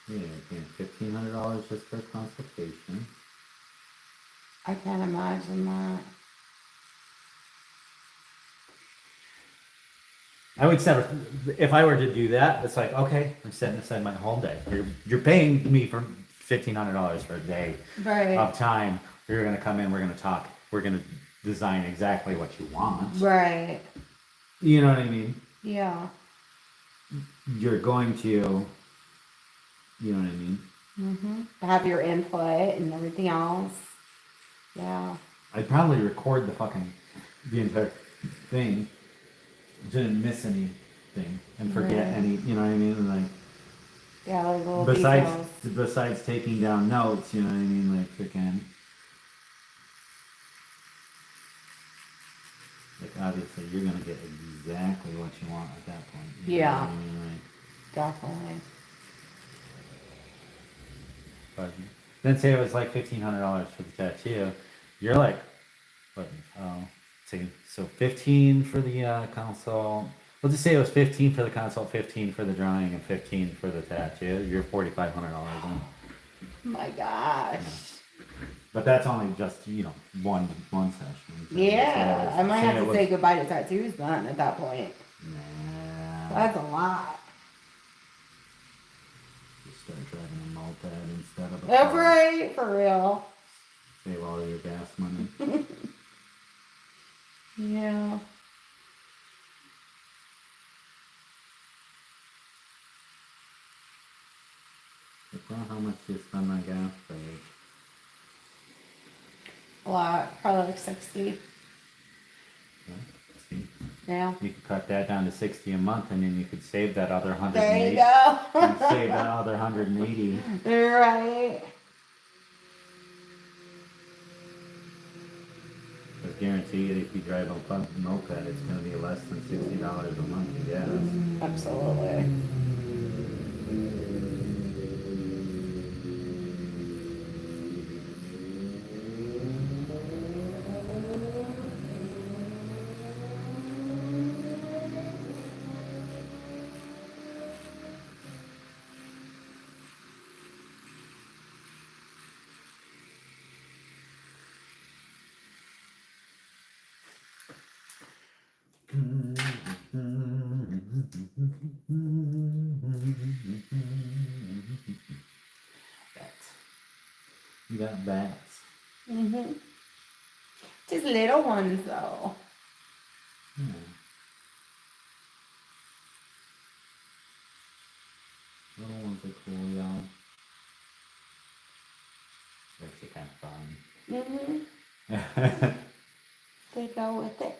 Yeah, paying $1,500 just for a consultation. I can't imagine that. I would set, if I were to do that, it's like, okay, I'm setting aside my whole day. You're paying me for $1,500 for a day Right. of time You're gonna come in, we're gonna talk, we're gonna design exactly what you want. Right. You know what I mean? Yeah. You're going to, you know what I mean? Have your input and everything else. Yeah. I'd probably record the entire thing, didn't miss anything, and forget Right. any, you know what I mean? Like, Yeah, like little besides, details. besides taking down notes, you know what I mean? Like, freaking, like, obviously, you're gonna get exactly what you want at that point. You know Yeah. what I mean? Like, Definitely. but then say it was like $1,500 for the tattoo. You're like, what? See, so 15 for the consult. We'll just say it was 15 for the consult, 15 for the drawing, and 15 for the tattoo. You're $4,500 in. Oh my gosh. But that's only just one session. So Yeah. I might say have it to was- say goodbye to tattoos then at that point. Nah, That's a lot. just start driving a moped instead of a That's car. right, for real. Save all your gas money. Yeah. Like, how much do you spend on gas per week? A lot. Probably like 60. Yeah, see? Yeah. You could cut that down to 60 a month, and then you could save that other There 180. you go. And save that other 180. Right. But guaranteed, if you drive a moped, it's going to be less than $60 a month in gas. Absolutely. Bats. You got bats. Just little ones though. Yeah. Little ones are cool, y'all. They're actually kind of fun. They go with it.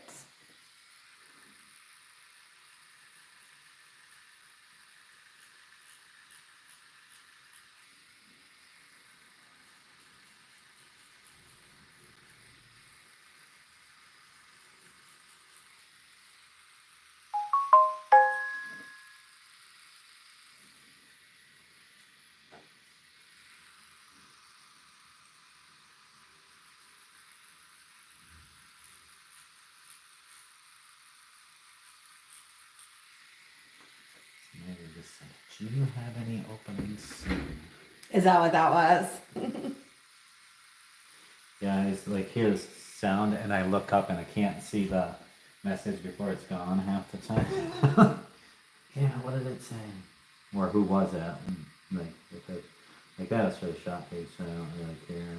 Maybe just say, do you have any openings soon? Is that what that was? Yeah, I just like hear the sound and I look up and I can't see the message before it's gone half the time. Yeah, what did it say? Or who was that? And, like that was for the shop page, so I don't really care.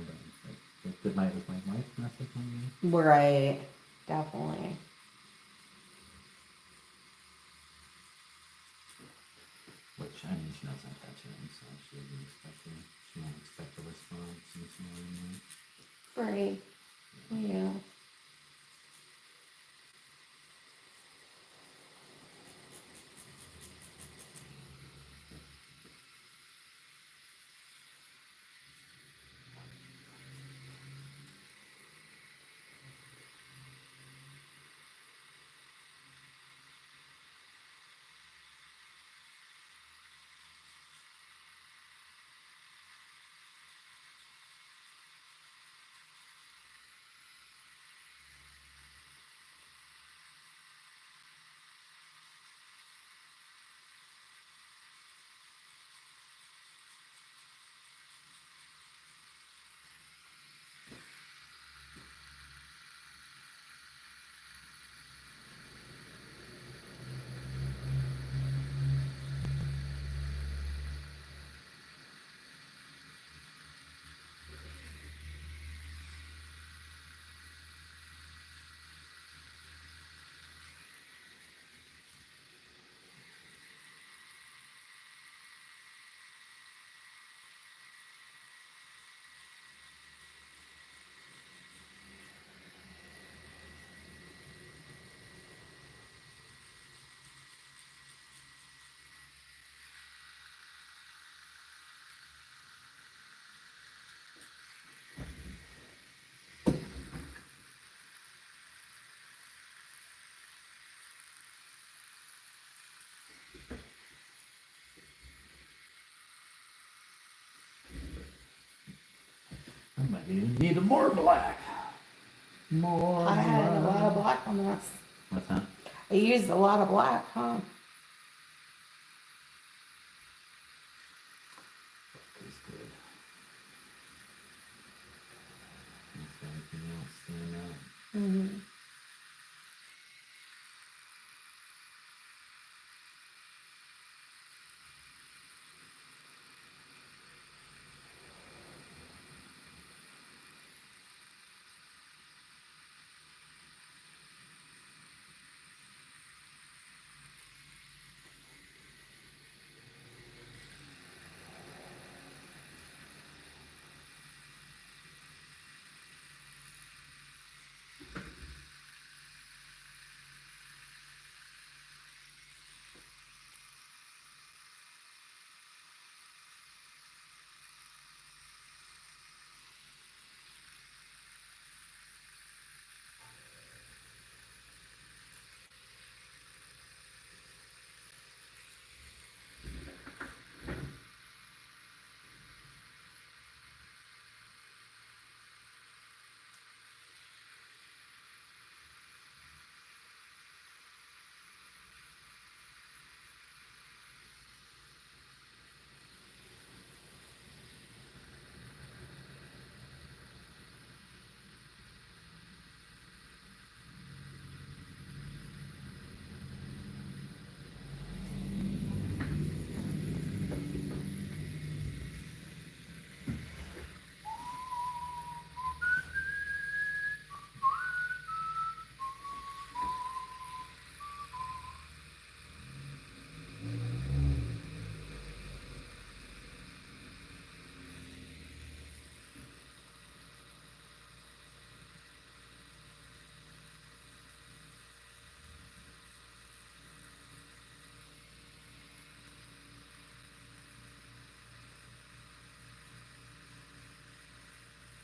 But it might was my wife's message on me. Right. Definitely. Which I mean, she knows I'm touching, so she wouldn't expect to. She won't expect a response. And so, Right. Yeah. I might even need more black. More I had a lot of black. black on this. What's that? I used a lot of black, huh? That's good. Makes everything else stand out. Mm-hmm.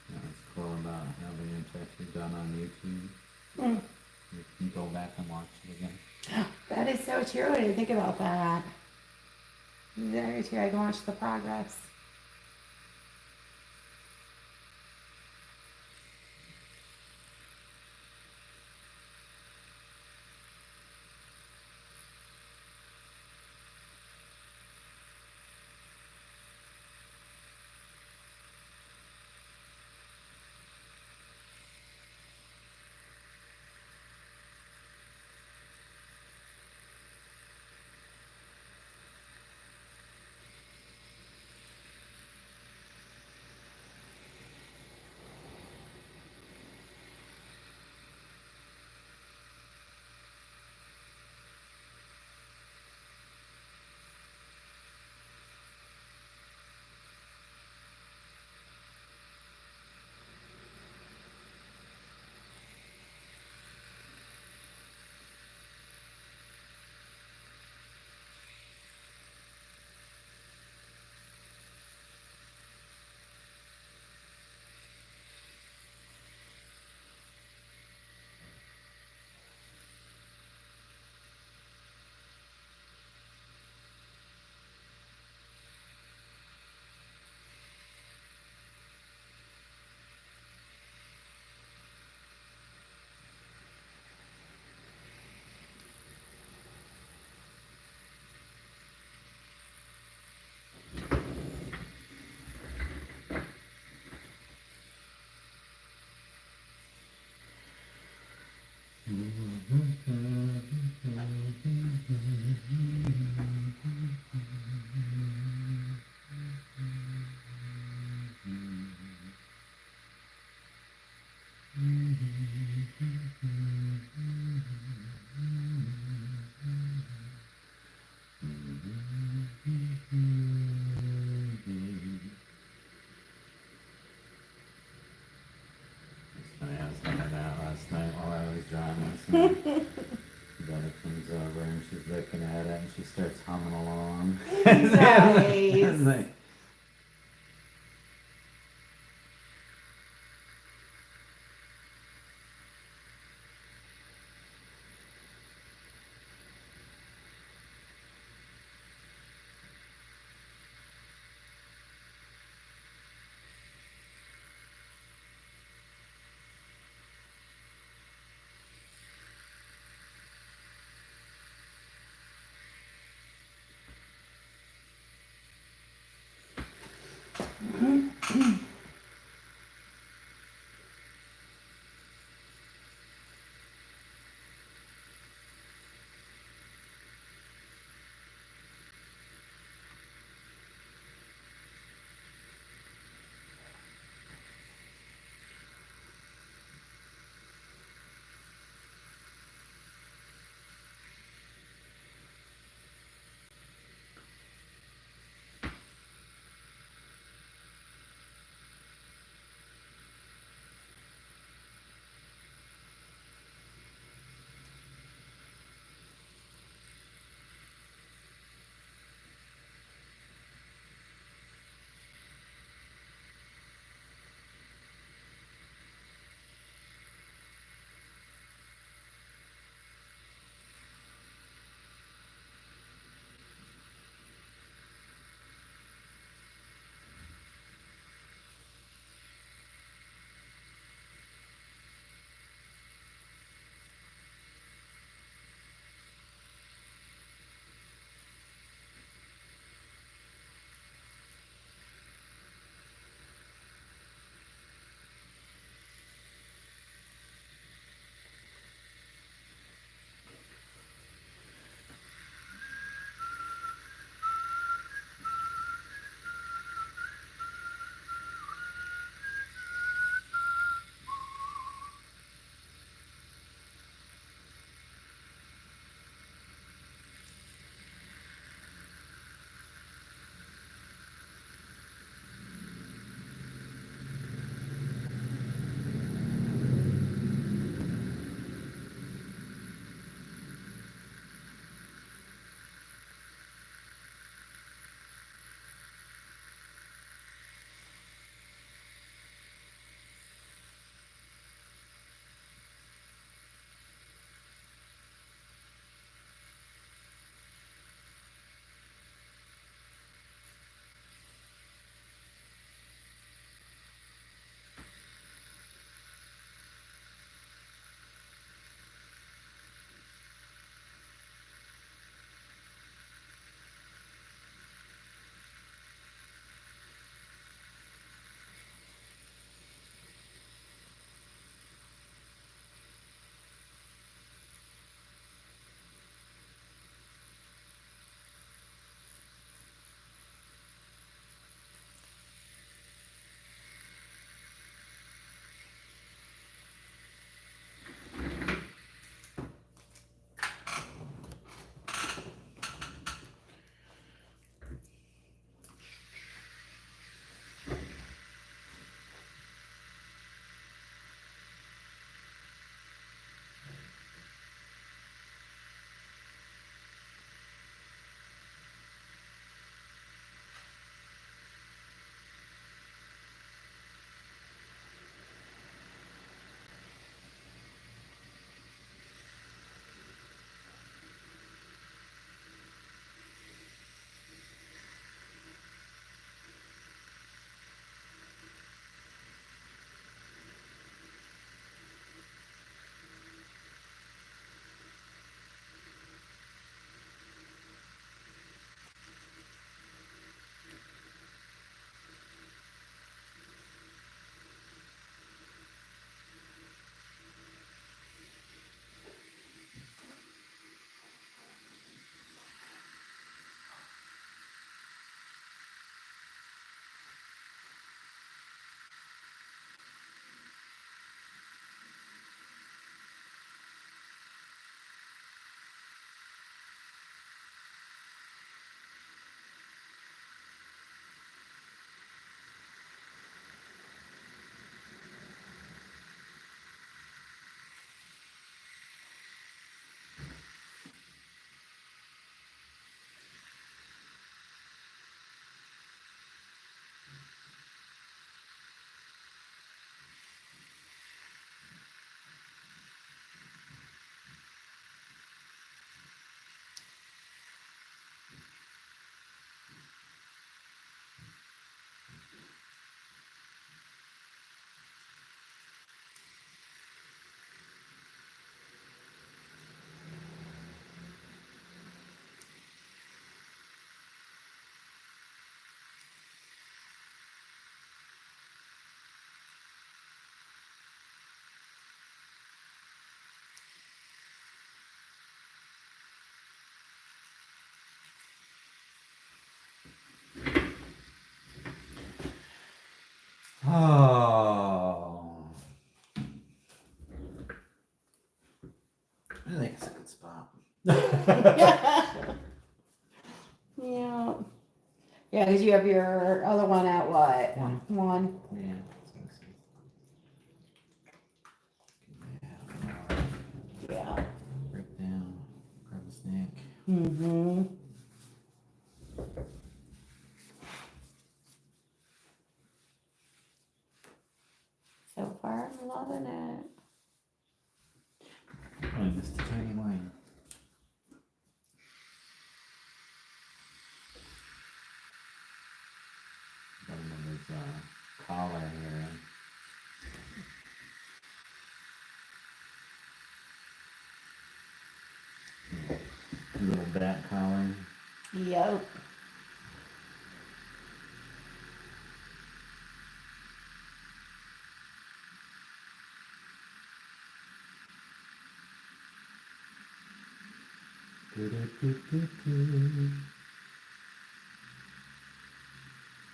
That's cool about having your tattoo done on YouTube. Mm. You can go back and watch it again. That is so true. I didn't think about that. Very true. I can watch the progress. It's funny, I was thinking that last night while I was drawing this. And Donna comes over and she's looking at it and she starts humming along. It's Nice. like, Oh. I think it's a good spot. Yeah. Yeah, because you have your other one at what? One. One. Yeah. Yeah. Break down. Grab a snake. Mm-hmm. So far, I'm loving it. Oh, I missed a tiny line. Got another collar here. Little bat collar. Yep.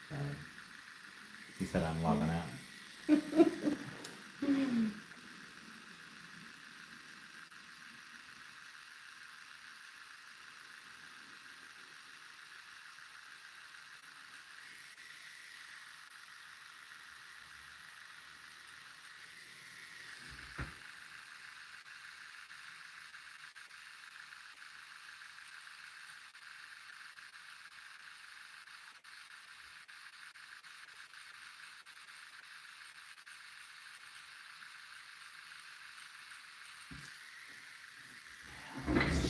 Sorry. He said I'm logging out.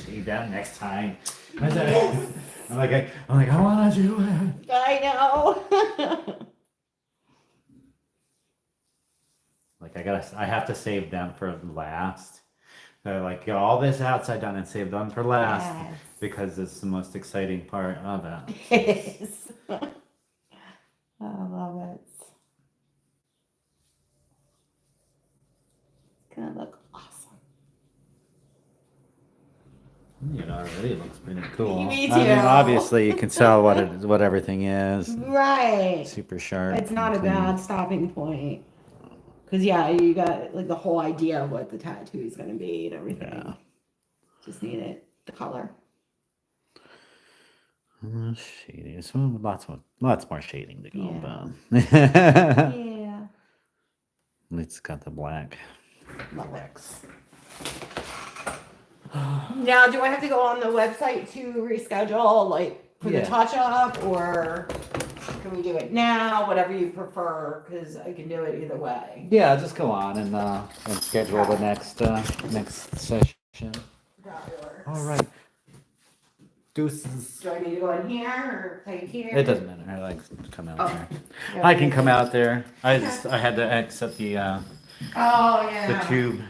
Shave down next time. I'm like, I want to do it. I know. Like I have to save them for last. Like get all this outside done and save them for last Yes. because it's the most exciting part of it. It is. I love it. It's gonna look awesome. You know, already looks pretty cool. Me I mean, too. obviously you can tell what everything is. Right. Super sharp. It's not a and clean. bad stopping point. Cause yeah, you got like the whole idea of what the tattoo is gonna be and everything. Yeah. Just need it, the color. Shading. So lots more shading to go. Yeah. But Yeah. it's got the black. Love it. Now, do I have to go on the website to reschedule, like for the Yeah. touch up, or can we do it now? Whatever you prefer, because I can do it either way. Yeah, just go on and schedule the next session. That works. All right. Deuces. Do I need to go in here or take here? It doesn't matter. I like to come out Oh. there. Yeah, I can come out there. I had to accept the Oh yeah. tube